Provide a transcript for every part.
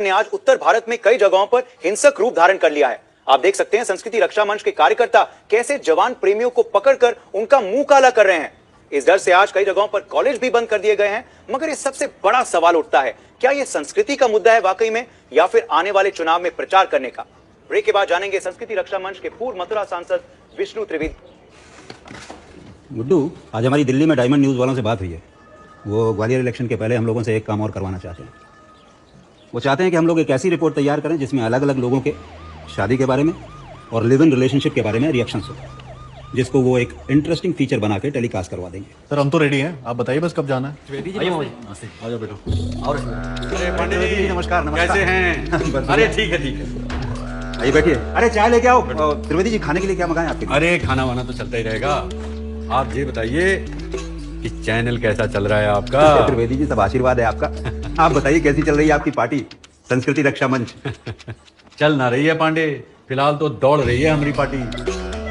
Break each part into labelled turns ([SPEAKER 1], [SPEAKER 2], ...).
[SPEAKER 1] ने आज उत्तर भारत में कई जगहों पर हिंसक रूप धारण कर लिया है। आप देख सकते हैं संस्कृति रक्षा मंच के कार्यकर्ता कैसे जवान प्रेमियों को पकड़कर उनका मुंह काला कर रहे हैं। इस डर से आज कई जगहों पर कॉलेज भी बंद कर दिए गए हैं। मगर ये सबसे बड़ा सवाल उठता है, क्या यह संस्कृति का मुद्दा है वाकई में, या फिर आने वाले चुनाव में प्रचार करने का? ब्रेक के बाद जानेंगे संस्कृति रक्षा मंच के पूर्व मथुरा सांसद विष्णु त्रिवेदी।
[SPEAKER 2] गुड्डू, आज हमारी दिल्ली में डायमंड न्यूज़ वालों से बात हुई है। वो ग्वालियर इलेक्शन के पहले हम लोगों से एक काम और करवाना चाहते हैं। वो चाहते हैं कि हम लोग एक ऐसी रिपोर्ट तैयार करें जिसमें अलग अलग लोगों के शादी के बारे में और लिव इन रिलेशनशिप के बारे में रिएक्शंस हो, जिसको वो एक इंटरेस्टिंग फीचर बना के टेलीकास्ट करवा देंगे।
[SPEAKER 3] सर हम तो रेडी हैं, आप बताइए बस कब जाना है।
[SPEAKER 2] आ जाओ बेटो। और
[SPEAKER 4] अरे पंडित जी
[SPEAKER 2] नमस्कार।
[SPEAKER 4] कैसे हैं? अरे ठीक है
[SPEAKER 2] आइए बैठिए। अरे चाय लेके आओ। त्रिवेदी जी, खाने के लिए क्या मंगाएं आपके लिए?
[SPEAKER 4] अरे खाना वाना तो चलता ही रहेगा। आप ये बताइए कि चैनल कैसा चल रहा है आपका?
[SPEAKER 2] त्रिवेदी जी, सब आशीर्वाद है आपका। आप बताइए कैसी चल रही है आपकी पार्टी संस्कृति रक्षा मंच?
[SPEAKER 4] चल ना रही है पांडे, फिलहाल तो दौड़ रही है हमारी पार्टी,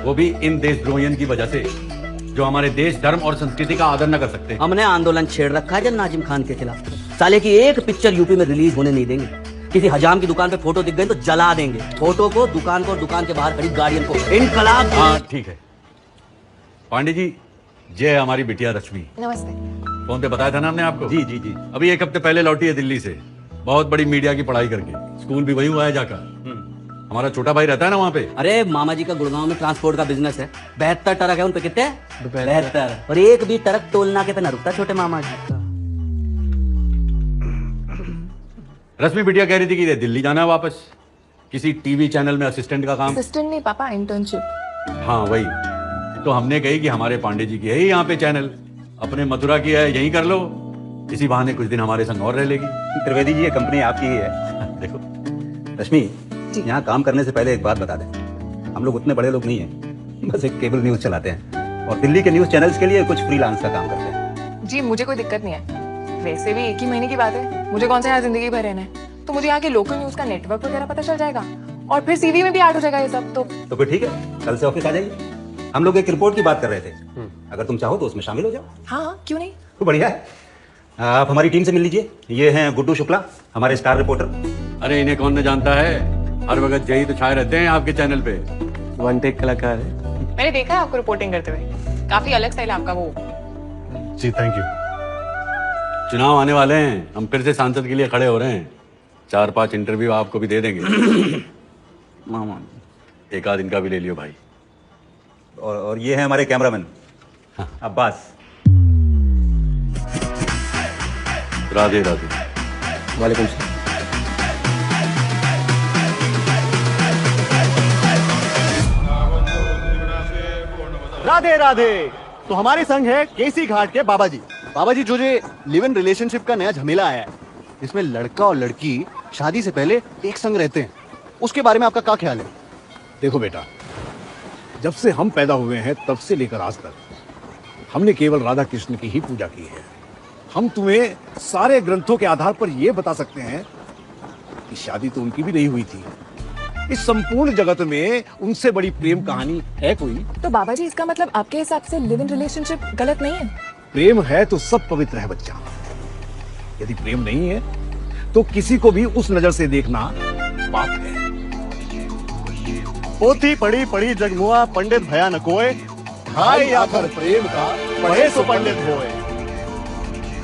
[SPEAKER 4] वो भी इन देशद्रोहियों की वजह से जो हमारे देश, धर्म और संस्कृति का आदर न कर सकते।
[SPEAKER 5] हमने आंदोलन छेड़ रखा है जब नाजिम खान के खिलाफ। साले की एक पिक्चर यूपी में रिलीज होने नहीं देंगे। किसी हजाम की दुकान पे फोटो दिख गई तो जला देंगे फोटो को, दुकान को और दुकान के बाहर खड़ी गाड़ियों को। इनकलाब।
[SPEAKER 4] हाँ ठीक है पांडे जी, ये है हमारी बिटिया रश्मि।
[SPEAKER 6] नमस्ते।
[SPEAKER 4] फोन पे बताया था ना हमने आपको?
[SPEAKER 2] जी जी जी।
[SPEAKER 4] अभी एक हफ्ते पहले लौटी है दिल्ली से, बहुत बड़ी मीडिया की पढ़ाई करके। स्कूल भी वही हुआ है जाकर। हमारा छोटा भाई रहता है ना वहाँ पे।
[SPEAKER 5] अरे मामा जी का गुड़गांव में ट्रांसपोर्ट का बिजनेस है। 72 ट्रक है उन पे। कितने? 72। और एक भी ट्रक टोल नाके पे न रुकता छोटे मामा जी का।
[SPEAKER 4] रश्मि बिटिया कह रही थी कि दिल्ली जाना है वापस, किसी टीवी चैनल में असिस्टेंट का काम।
[SPEAKER 6] असिस्टेंट नहीं पापा, इंटर्नशिप।
[SPEAKER 4] हाँ वही तो हमने कही कि हमारे पांडे जी की है यहाँ पे चैनल, अपने मथुरा की है, यहीं कर लो। इसी बहाने कुछ दिन हमारे संग और रह लेगी।
[SPEAKER 2] त्रिवेदी जी, ये कंपनी आपकी ही है।
[SPEAKER 4] देखो
[SPEAKER 2] रश्मि, यहाँ काम करने से पहले एक बात बता दें, हम लोग उतने बड़े लोग नहीं हैं, बस एक केबल न्यूज चलाते हैं और दिल्ली के न्यूज चैनल्स के लिए कुछ फ्रीलांस का काम करते हैं।
[SPEAKER 6] जी मुझे कोई दिक्कत नहीं है, वैसे भी एक ही महीने की बात है, मुझे कौन सा यहाँ जिंदगी भर रहना है। तो मुझे यहाँ के लोकल न्यूज का नेटवर्क वगैरह पता चल जाएगा और फिर सीवी में भी ऐड हो जाएगा ये सब। तो
[SPEAKER 2] फिर ठीक है, कल से ऑफिस आ जाइए। हम लोग एक रिपोर्ट की बात कर रहे थे, अगर तुम चाहो तो उसमें शामिल हो जाओ।
[SPEAKER 6] हाँ क्यों नहीं।
[SPEAKER 2] तो बढ़िया है, आप हमारी टीम से मिल लीजिए। ये हैं गुड्डू शुक्ला, हमारे स्टार रिपोर्टर।
[SPEAKER 4] अरे इन्हें कौन न जानता है, हर वक्त यही तो छाए रहते हैं आपके चैनल पे।
[SPEAKER 5] वन टेक कलाकार है।
[SPEAKER 6] मैंने देखा है आपको रिपोर्टिंग करते हुए, काफी अलग स्टाइल है आपका वो।
[SPEAKER 3] जी थैंक यू।
[SPEAKER 4] चुनाव आने वाले हैं, हम फिर से सांसद के लिए खड़े हो रहे हैं। 4-5 इंटरव्यू आपको भी दे देंगे।
[SPEAKER 5] मामा
[SPEAKER 4] एक आध इनका भी ले लियो भाई।
[SPEAKER 2] और ये है हमारे कैमरामैन अब्बास।
[SPEAKER 4] राधे राधे।
[SPEAKER 5] वालेकुम सलाम।
[SPEAKER 3] राधे राधे। तो हमारे संग है केसी घाट के बाबा जी। बाबा जी, जो ये लिव इन रिलेशनशिप का नया झमेला आया है, जिसमें लड़का और लड़की शादी से पहले एक संग रहते हैं, उसके बारे में आपका क्या ख्याल है?
[SPEAKER 7] देखो बेटा, जब से हम पैदा हुए हैं तब से लेकर आज तक हमने केवल राधा कृष्ण की ही पूजा की है। हम तुम्हें सारे ग्रंथों के आधार पर यह बता सकते हैं कि शादी तो उनकी भी नहीं हुई थी। इस संपूर्ण जगत में उनसे बड़ी प्रेम कहानी है कोई?
[SPEAKER 6] तो बाबा जी, इसका मतलब आपके हिसाब से लिव इन रिलेशनशिप गलत नहीं है?
[SPEAKER 7] प्रेम है तो सब पवित्र है बच्चा। यदि प्रेम नहीं है तो किसी को भी उस नजर से देखना पाप है।
[SPEAKER 3] पोथी पढ़ी पढ़ी जगमुआ, पंडित भया न कोय,
[SPEAKER 7] भाई आखिर प्रेम का
[SPEAKER 3] पढ़े सो पंडित होए।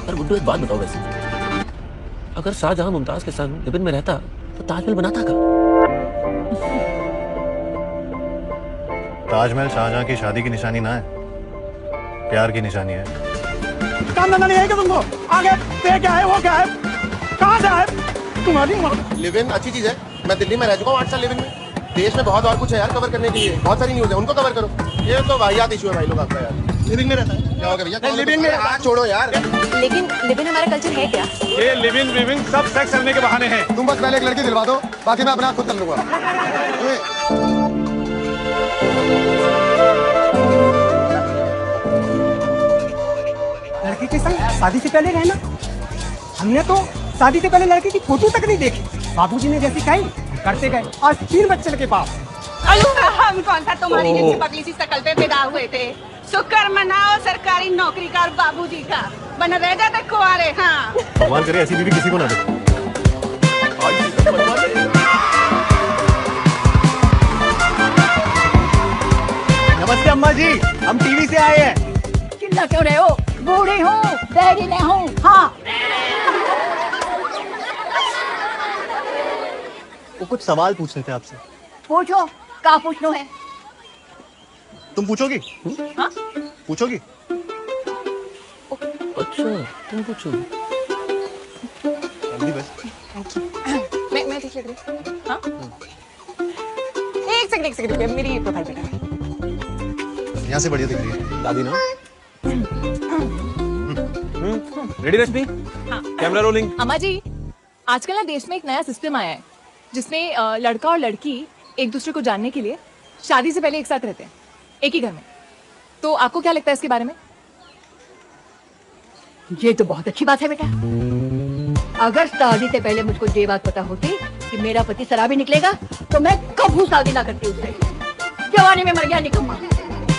[SPEAKER 8] पर गुड्डू, एक बात बताओ, वैसे अगर शाहजहां मुमताज के संग लिव इन में रहता तो ताजमहल बनाता का?
[SPEAKER 3] ताजमहल शाहजहां की शादी की निशानी ना है, प्यार की निशानी है।
[SPEAKER 7] काम धंधा नहीं है क्या तुमको? आगे पे क्या है, वो क्या है, कहाँ से है तुम्हारी?
[SPEAKER 9] लिव इन अच्छी चीज है, मैं दिल्ली में रह चुका हूँ 8 साल लिव इन में। देश में बहुत और कुछ है यार कवर करने के लिए, बहुत सारी न्यूज है, उनको कवर करो। ये तो वाहियात इशू है भाई लोग आपका यार। लिविंग में रहता है क्या हो गया भैया? लिविंग में हाथ छोड़ो यार।
[SPEAKER 6] लेकिन लिव इन हमारा कल्चर है क्या?
[SPEAKER 7] ये लिविंग सब सेक्स करने के बहाने हैं।
[SPEAKER 9] तुम बस पहले एक लड़की दिलवा दो, बाकी मैं अपना खुद कर लूंगा।
[SPEAKER 10] लड़की के संग शादी से पहले रहना? हमने तो शादी से पहले लड़की की फोटो तक नहीं देखी। बाबूजी ने जैसी कही करते गए, आज 3 बच्चे के पास।
[SPEAKER 11] हम कौन सा तुम्हारी जैसी पगली सी शकल पे पैदा हुए थे? शुक्र मनाओ सरकारी नौकरी का बाबूजी का, बना रह जाते कुआरे। हाँ
[SPEAKER 3] भगवान करे ऐसी बीवी किसी को ना दे। अम्मा जी, हम टीवी से आए हैं।
[SPEAKER 11] चिल्ला क्यों रहे हो? बूढ़ी हूँ, डैडी नहीं हूँ। हाँ,
[SPEAKER 3] वो कुछ सवाल पूछने थे आपसे।
[SPEAKER 11] पूछो, क्या पूछना है?
[SPEAKER 3] तुम पूछोगी?
[SPEAKER 11] हाँ?
[SPEAKER 3] पूछोगी?
[SPEAKER 8] अच्छा तुम पूछो।
[SPEAKER 3] जल्दी बस।
[SPEAKER 6] मैं ठीक लग रही हूँ? हाँ? एक सेकंड मेरी प्रोफाइल बेटा।
[SPEAKER 3] यहाँ से बढ़िया दिख रही है दादी ना।
[SPEAKER 8] रेडी रश्मि?
[SPEAKER 6] हाँ।
[SPEAKER 8] Camera rolling.
[SPEAKER 6] अम्मा जी, आजकल ना देश में एक नया सिस्टम आया है जिसमें लड़का और लड़की एक दूसरे को जानने के लिए शादी से पहले एक साथ रहते हैं, एक ही घर में। तो आपको क्या लगता है इसके बारे में?
[SPEAKER 11] ये तो बहुत अच्छी बात है बेटा। अगर शादी से पहले मुझको ये बात पता होती कि मेरा पति शराबी निकलेगा तो मैं कभी शादी ना करती उससे। जवानी में मर गया निकम्मा,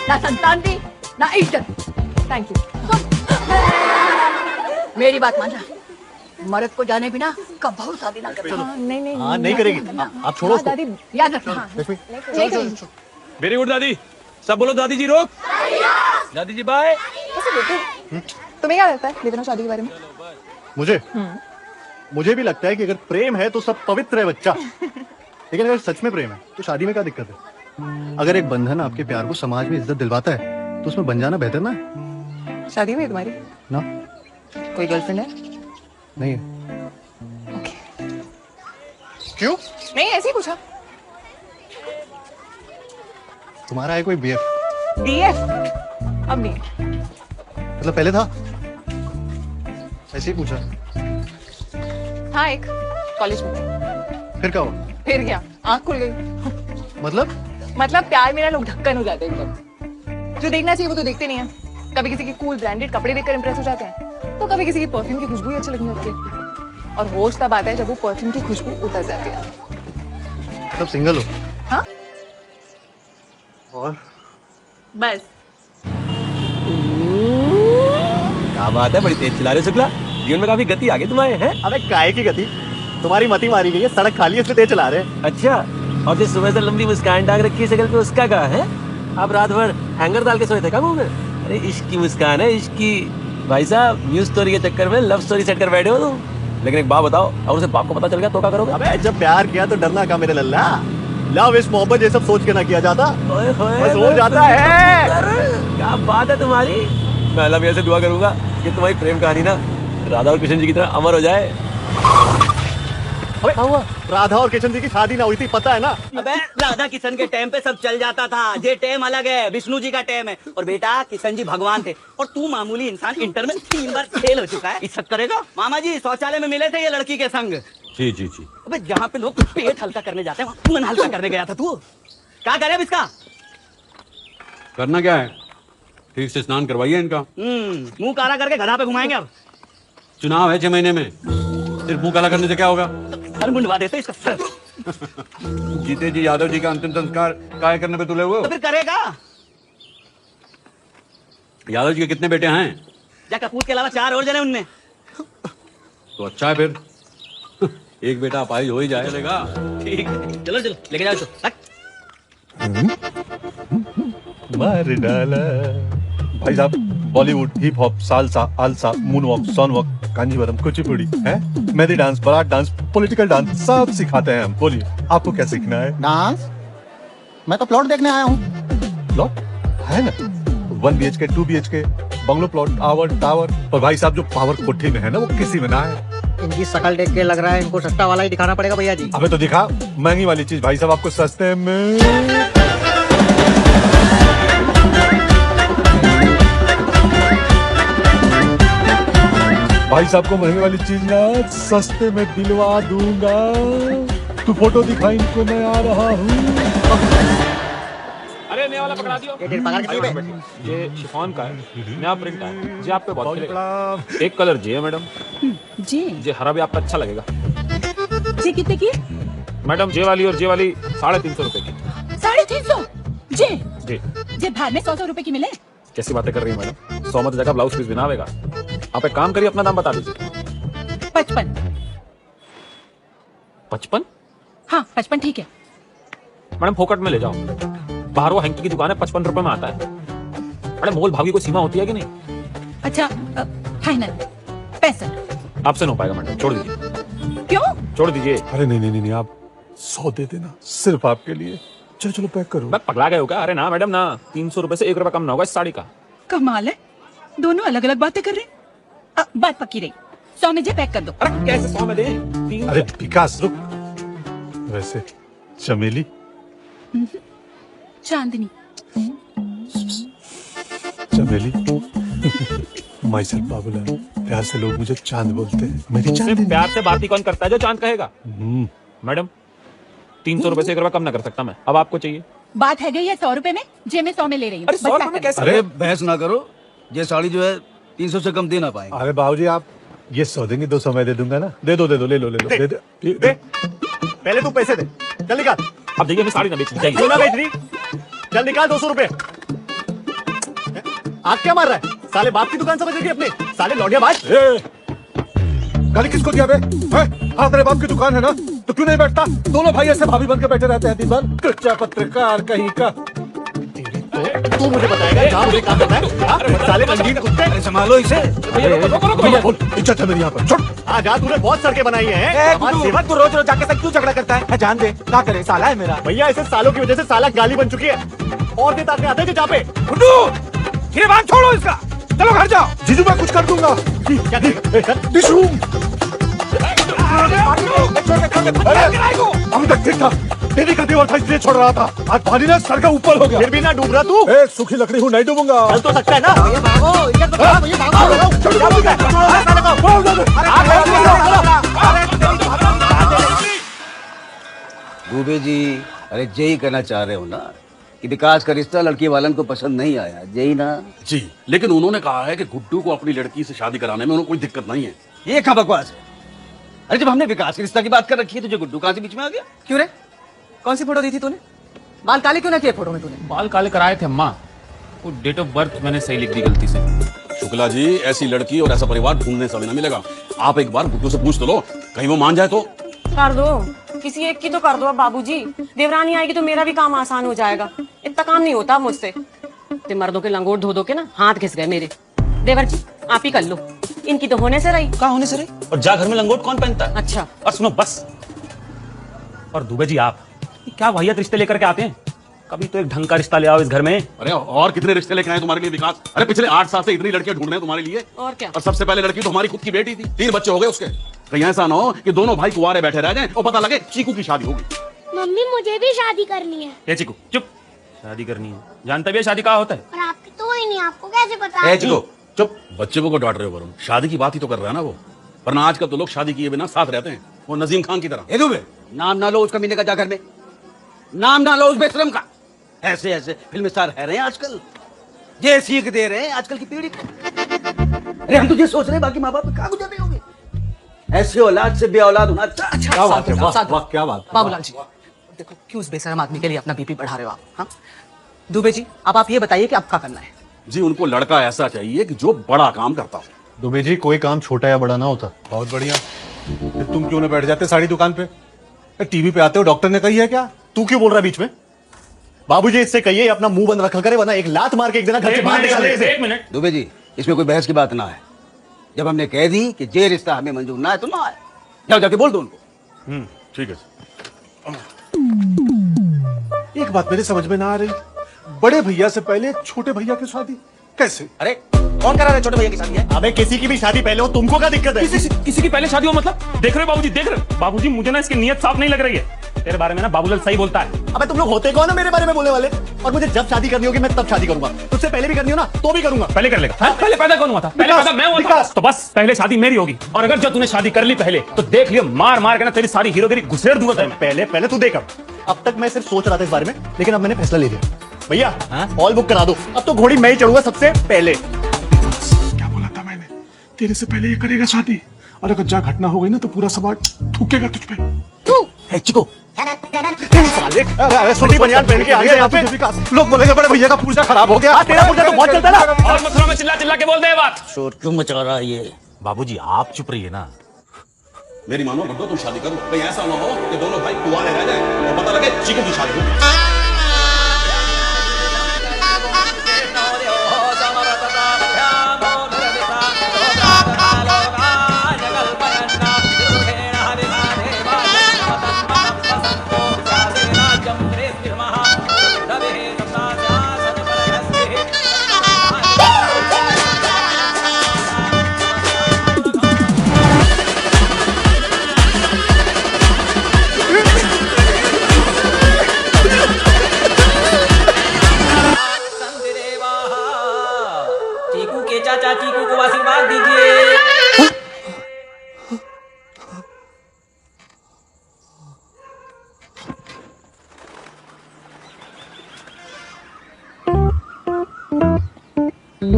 [SPEAKER 11] ना संतान दी ना इज्जत।
[SPEAKER 6] Thank you.
[SPEAKER 11] मेरी बात मानना, मर्द को जाने बिना कभी शादी ना करती।
[SPEAKER 6] हाँ, नहीं
[SPEAKER 3] हाँ नहीं करेगी। आप छोड़ो उसको।
[SPEAKER 6] दादी
[SPEAKER 11] याद रखना।
[SPEAKER 3] रश्मि,
[SPEAKER 6] नहीं करेंगी।
[SPEAKER 8] वेरी गुड दादी। सब बोलो दादी जी रोक। दादी जी बाय।
[SPEAKER 6] तुम्हें क्या लगता है लेकिन शादी के बारे में?
[SPEAKER 3] मुझे भी लगता है कि अगर प्रेम है तो सब पवित्र है बच्चा। लेकिन अगर सच में प्रेम है तो शादी में क्या दिक्कत है? अगर एक बंधन आपके प्यार को समाज में इज्जत दिलवाता है तो उसमें बन जाना बेहतर ना है?
[SPEAKER 6] शादी हुई है तुम्हारी?
[SPEAKER 3] ना,
[SPEAKER 6] कोई गर्लफ्रेंड है?
[SPEAKER 3] नहीं है।
[SPEAKER 6] ओके।
[SPEAKER 3] क्यों?
[SPEAKER 6] नहीं, ऐसे ही पूछा।
[SPEAKER 3] तुम्हारा है कोई बीएफ?
[SPEAKER 6] डीएफ? अब नहीं।
[SPEAKER 3] मतलब पहले था? ऐसे ही पूछा।
[SPEAKER 6] हाँ, एक कॉलेज में।
[SPEAKER 3] फिर क्या हुआ?
[SPEAKER 6] फिर क्या, आँख खुल गई।
[SPEAKER 3] मतलब
[SPEAKER 6] प्यार में ना लोग ढक्कन हो जाते हैं एकदम। जो देखना चाहिए वो तो देखते नहीं है। कभी किसी के कूल ब्रांडेड कपड़े देखकर इंप्रेस हो जाते हैं, तो कभी किसी की परफ्यूम की खुशबू ही अच्छी लगने लगती है। और होश तब आता है जब वो परफ्यूम की खुशबू उतर जाती है।
[SPEAKER 3] तब सिंगल हो?
[SPEAKER 6] हाँ?
[SPEAKER 3] और
[SPEAKER 6] बस।
[SPEAKER 8] क्या बात है, बड़ी तेज चला रहे हो शुक्ला। जीवन में काफी गति आ गई तुम्हारे हैं।
[SPEAKER 3] अबे काय की गति, तुम्हारी मती मारी गई है, सड़क खाली है इसलिए तेज चला रहे हैं।
[SPEAKER 8] अच्छा, और जो सुबह से लंबी मुस्कान डाल रखी है शक्ल पे उसका क्या है? आप रात भर हैंगर डाल के सोए थे क्या मुंह में? अरे इश्क की मुस्कान है, इश्क की। भाई साहब न्यूज स्टोरी के चक्कर में लव स्टोरी सेट कर बैठे हो तुम। लेकिन एक बात बताओ, और उसे बाप को पता चल गया तो क्या करोगे?
[SPEAKER 3] अबे जब प्यार किया तो डरना क्या मेरे लल्ला। लव इस मोहब्बत ये सब सोच के ना किया जाता,
[SPEAKER 8] ओए होए,
[SPEAKER 3] बस हो जाता है।
[SPEAKER 8] क्या बात है तुम्हारी। मैं अल्लाह मियां से दुआ करूंगा कि तुम्हारी प्रेम कहानी ना राधा और कृष्ण जी की तरह अमर हो जाए।
[SPEAKER 3] अबे हुआ राधा और किशन जी की शादी ना हुई थी, पता है ना?
[SPEAKER 5] अबे राधा किशन के टाइम पे सब चल जाता था। ये टाइम अलग है, विष्णु जी का टाइम है। और बेटा किशन जी भगवान थे और तू मामूली इंसान। इंटर में 3 बार फेल हो चुका है, इज्जत करेगा? मामा जी शौचालय में मिले थे ये लड़की के संग।
[SPEAKER 8] जी जी जी।
[SPEAKER 5] अबे जहाँ पे लोग पेट हल्का करने जाते हैं वहाँ मन हल्का करने गया था तू। क्या करे अब इसका?
[SPEAKER 4] करना क्या है, ठीक से स्नान करवाइए इनका।
[SPEAKER 5] मुंह काला करके गधा पे घुमाएंगे अब।
[SPEAKER 4] चुनाव है 6 महीने में, सिर्फ मुंह काला करने से क्या होगा?
[SPEAKER 5] सर मुंडवा देते इसका सर।
[SPEAKER 4] जीते जी यादव जी का अंतिम संस्कार काय करने पे तुले हुए हो?
[SPEAKER 5] तो फिर करेगा?
[SPEAKER 4] यादव जी के कितने बेटे हैं?
[SPEAKER 5] या कपूर के अलावा 4 और जने उनने।
[SPEAKER 4] तो अच्छा है फिर। एक बेटा अपाहिज हो ही जाएगा।
[SPEAKER 5] ठीक है, चलो चलो लेके जाओ इसको।
[SPEAKER 12] मार डाला भाई साहब। बॉलीवुड, हिप हॉप, सालसा, आलसा, मूनवॉक, सॉनवॉक, कांजीवरम, कुचिपुड़ी है, मेहंदी डांस, बारात डांस, पॉलिटिकल डांस सब सिखाते हैं हम। बोलिए आपको क्या सीखना है?
[SPEAKER 9] डांस? मैं तो प्लॉट देखने आया हूँ।
[SPEAKER 12] प्लॉट है ना, 1 BHK 2 BHK bungalow plot, tower. पर भाई साहब जो पावर कोठी में है ना वो किसी में ना है।
[SPEAKER 10] इनकी शकल देख के लग रहा है इनको सस्ता वाला ही दिखाना पड़ेगा भैया जी।
[SPEAKER 12] अबे तो दिखा महंगी वाली चीज भाई साहब आपको सस्ते में। भाई साहब को महंगी वाली चीज ना सस्ते में दिलवा दूंगा। तू फोटो दिखा इनको, मैं आ रहा हूँ।
[SPEAKER 8] अरे नया वाला पकड़ा दियो।
[SPEAKER 10] ये
[SPEAKER 8] शिफॉन का है, नया प्रिंट है जी, आप पे बहुत चलेगा। एक कलर जी है मैडम
[SPEAKER 11] जी
[SPEAKER 8] जी, हरा भी आपको अच्छा लगेगा।
[SPEAKER 11] जी कितने की?
[SPEAKER 8] मैडम जे वाली और जे वाली 350 रुपए की।
[SPEAKER 11] 350? जी
[SPEAKER 8] जी
[SPEAKER 11] जी भार में 100 रुपए की मिले।
[SPEAKER 8] कैसी बातें कर रही है मैडम, 100 मत जगह ब्लाउज पीस बिना आवेगा। आप एक काम करिए, अपना दाम बता दीजिए।
[SPEAKER 11] 55।
[SPEAKER 8] 55?
[SPEAKER 11] हाँ 55 ठीक है।
[SPEAKER 8] मैडम फोकट में ले जाओ। बाहर वो हैंकी की दुकान है, 55 रुपए में आता है। अरे मोल भाव की कोई सीमा होती है कि नहीं?
[SPEAKER 11] अच्छा फाइनल 65।
[SPEAKER 8] आपसे नहीं हो पाएगा मैडम, छोड़ दीजिए।
[SPEAKER 11] क्यों?
[SPEAKER 8] छोड़ दीजिए।
[SPEAKER 12] अरे नहीं नहीं नहीं नहीं, आप 100 दे देना, सिर्फ आपके लिए। चलो चलो पैक करो।
[SPEAKER 8] मैं पगला गए हो क्या? अरे ना मैडम ना, 300 रुपए से 1 रुपया कम ना होगा इस साड़ी का।
[SPEAKER 11] कमाल है, दोनों अलग अलग बातें कर रहे हैं। बात पक्की रही, 100 में जे पैक कर दो।
[SPEAKER 8] अरे कैसे 100 में दे?
[SPEAKER 12] अरे विकास रुक। वैसे चमेली
[SPEAKER 11] चांदनी
[SPEAKER 12] चमेली माई सेल्फ बाबूलाल, प्यार से लोग मुझे चांद बोलते हैं। मेरी चांद
[SPEAKER 8] प्यार से बात ही कौन करता है जो चांद कहेगा? मैडम 300 रुपए से 1 रुपया कम ना कर सकता मैं। अब आपको चाहिए?
[SPEAKER 11] बात है गई है 100 रुपए में, जे मैं 100 में ले रही हूँ।
[SPEAKER 8] अरे 100 रुपए में कैसे?
[SPEAKER 2] अरे बहस ना करो, ये साड़ी जो है 300 से कम दे ना पाएंगे।
[SPEAKER 12] अरे बाबूजी आप ये 100 देंगे, 200 मैं दे दूंगा ना। दे दो ले लो ले लो दे दे।
[SPEAKER 3] पहले तू पैसे दे, चल निकाल।
[SPEAKER 8] अब देखिए हमें साड़ी ना बेचनी चाहिए।
[SPEAKER 3] क्यों ना बेच रही? चल निकाल 200 रुपए। आप क्या मार रहा है? साले बाप की दुकान समझ रही अपने, साले लौंडिया बाज।
[SPEAKER 12] गाली किसको दिया बे? हाँ तेरे बाप की दुकान है ना, तो क्यों नहीं बैठता? दोनों भाई ऐसे भाभी बन के बैठे रहते हैं दिन भर। कच्चा पत्रकार कहीं का।
[SPEAKER 3] तू मुझे बताएगा जहाँ मुझे काम करना है? हाँ? साले रंगीन कुत्ते।
[SPEAKER 2] अरे संभालो इसे।
[SPEAKER 12] बोल इज्जत है मेरी यहाँ पर। छोड़।
[SPEAKER 3] हाँ जा, तूने बहुत सड़कें बनाई हैं।
[SPEAKER 10] तू रोज रोज जाके सब क्यों झगड़ा करता है? जान दे, क्या करे, साला है मेरा।
[SPEAKER 3] भैया ऐसे सालों की वजह से साला गाली बन चुकी है। और देता आते हैं जहाँ पे।
[SPEAKER 10] गिरबान छोड़ो इसका, चलो घर जाओ।
[SPEAKER 12] जीजू मैं कुछ कर दूंगा।
[SPEAKER 3] क्या करेगा?
[SPEAKER 12] टिशू। अभी तक ठीक था, तेरी का देवर था इसलिए छोड़ रहा था। आज पानी ना सर का ऊपर हो गया।
[SPEAKER 3] फिर भी ना डूब रहा तू।
[SPEAKER 12] सूखी लकड़ी हूँ, नहीं डूबूंगा।
[SPEAKER 3] चल तो सकता है ना? भैया भागो, इधर तो भागो, भैया
[SPEAKER 2] दुबे जी, अरे यही कहना चाह रहे हो ना कि विकास का रिश्ता लड़की वालन को पसंद नहीं आया, यही ना?
[SPEAKER 13] जी, लेकिन उन्होंने कहा है कि गुड्डू को अपनी लड़की से शादी कराने में उन्हें कोई दिक्कत नहीं है।
[SPEAKER 2] ये क्या बकवास है? अरे जब हमने विकास के रिश्ता की बात कर रखी है तो जो गुड्डू कहां से बीच में आ गया?
[SPEAKER 10] क्यों रे, कौन सी फोटो दी थी तूने? बाल काले क्यों ना किए फोटो में तूने?
[SPEAKER 8] बाल काले कराए थे अम्मा, वो डेट ऑफ बर्थ मैंने सही लिख दी गलती से।
[SPEAKER 13] शुक्ला जी, ऐसी लड़की और ऐसा परिवार ढूंढने से भी ना मिलेगा। आप एक बार गुड्डू से पूछ तो लो, कहीं वो मान जाए तो।
[SPEAKER 14] कर दो, किसी एक की तो कर दो अब बाबूजी। देवरानी आएगी तो मेरा भी काम आसान हो जाएगा। इतना काम नहीं होता मुझसे। ते मर्दों के लंगोट धो धो के ना हाथ घिस गए मेरे। देवर जी आप ही कर लो, इनकी तो होने से रही।
[SPEAKER 5] कहाँ होने से रही? और जा घर में लंगोट कौन पहनता है?
[SPEAKER 14] अच्छा
[SPEAKER 8] और सुनो बस। और दुबे जी आप क्या वाहियात रिश्ते लेकर के आते हैं? कभी तो एक ढंग का रिश्ता ले आओ इस घर में।
[SPEAKER 13] अरे और कितने रिश्ते लेकर आए तुम्हारे लिए विकास? अरे पिछले 8 साल से इतनी लड़कियां ढूंढ रहे हैं तुम्हारे लिए।
[SPEAKER 14] और क्या?
[SPEAKER 13] और सबसे पहले लड़की तो हमारी खुद की बेटी थी। 3 बच्चे हो गए उसके। कहीं ऐसा ना हो कि दोनों भाई कुंवारे बैठे रह जाएं और पता लगे चीकू की शादी होगी।
[SPEAKER 15] मम्मी मुझे भी शादी करनी है।
[SPEAKER 8] ये चीकू चुप, शादी करनी है, जानता भी है शादी कहाँ होता है?
[SPEAKER 15] और आपकी तो ही नहीं, आपको कैसे पता?
[SPEAKER 13] चीकू चुप, बच्चे को डांट रहे हो वरुण, शादी की बात ही तो कर रहा है ना वो। वरना आजकल तो लोग शादी किए बिना साथ रहते हैं, वो नजीम खान की तरह।
[SPEAKER 2] ए दुबे, नाम ना लो उस कमीने का जा घर में, नाम ना लो उस बेशरम का। ऐसे ऐसे फिल्म स्टार है रहे हैं आजकल, ये सीख दे रहे हैं आजकल की पीढ़ी को। अरे हम तो ये सोच रहे हैं बाकी माँ बाप कहाँ गुजर रहे होंगे। ऐसे औलाद से बे औलाद होना अच्छा।
[SPEAKER 3] क्या बात है, वाह क्या बात।
[SPEAKER 10] बाबूलाल जी देखो, क्यों उस बेशरम आदमी के लिए अपना बीपी बढ़ा रहे हो आप? हाँ दुबे जी, अब आप ये बताइए कि अब क्या करना है?
[SPEAKER 13] जी उनको लड़का ऐसा चाहिए कि जो बड़ा काम करता हो।
[SPEAKER 3] दुबे जी कोई काम छोटा या बड़ा ना होता।
[SPEAKER 12] बहुत बढ़िया। फिर तुम क्यों ना बैठ जाते साड़ी दुकान पे? टीवी पे आते हो, डॉक्टर ने कही है क्या?
[SPEAKER 3] तू क्यों बोल रहा है बीच में? बाबूजी इससे कहिए अपना मुंह बंद रखा करे, वरना एक लात मार के एक दिन घर से बाहर निकाल देंगे।
[SPEAKER 8] एक मिनट
[SPEAKER 2] दुबे जी, इसमें कोई बहस की बात ना है। जब हमने कह दी कि ये रिश्ता हमें मंजूर ना है तो ना है, जाओ जाके बोल दो उनको।
[SPEAKER 13] ठीक है।
[SPEAKER 12] एक बात मेरे समझ में ना आ रही, बड़े भैया से पहले छोटे भैया की शादी कैसे?
[SPEAKER 5] अरे कौन करा रहा है छोटे भैया की शादी है?
[SPEAKER 3] अबे किसी की भी शादी पहले हो, तुमको क्या दिक्कत है?
[SPEAKER 8] किसी की पहले शादी हो मतलब? देख रहे हो बाबूजी, देख रहे हो बाबूजी, मुझे ना इसकी नीयत साफ नहीं लग रही है। तेरे बारे में ना बाबूलाल सही बोलता है।
[SPEAKER 3] अबे तुम लोग होते कौन है मेरे बारे में बोलने वाले? और मुझे जब शादी करनी होगी मैं तब शादी करूंगा, तुझसे पहले भी करनी हो ना तो भी करूंगा।
[SPEAKER 8] पहले कर लेगा। पहले पैदा कौन हुआ था? पहले पैदा मैं हुआ था। तो बस पहले शादी मेरी होगी, और अगर जो तूने शादी कर ली पहले तो देख लियो मार मार के ना तेरी सारी हीरोगिरी घुसेड़ दूंगा।
[SPEAKER 3] पहले तू देख। अब तक मैं सिर्फ सोच रहा था इस बारे में, लेकिन अब मैंने फैसला ले लिया। भैया ऑल बुक करा दो, अब तो घोड़ी मैं ही चढ़ूंगा सबसे पहले।
[SPEAKER 12] क्या बोला था मैंने? तेरे से पहले ये करेगा शादी, और अगर जा घटना हो गई ना तो पूरा समाज थूकेगा तुझ पे।
[SPEAKER 3] चिको सूटी बनियान पहन के आ गया यहाँ पे।
[SPEAKER 12] लोग बोलेंगे बड़े भैया का पूजा खराब हो गया।
[SPEAKER 3] तेरा पूजा तो बहुत चलता है ना।
[SPEAKER 8] और मथुरा में चिल्ला चिल्ला के बोल दे बात।
[SPEAKER 5] शोर क्यों मचा रहा है ये?
[SPEAKER 8] बाबूजी आप चुप रहिए ना।
[SPEAKER 13] मेरी मानो गुड्डू तुम शादी करो, कहीं ऐसा ना हो कि दोनों भाई कुंवारे रह जाए और पता लगे चीकू की शादी हो।
[SPEAKER 6] आप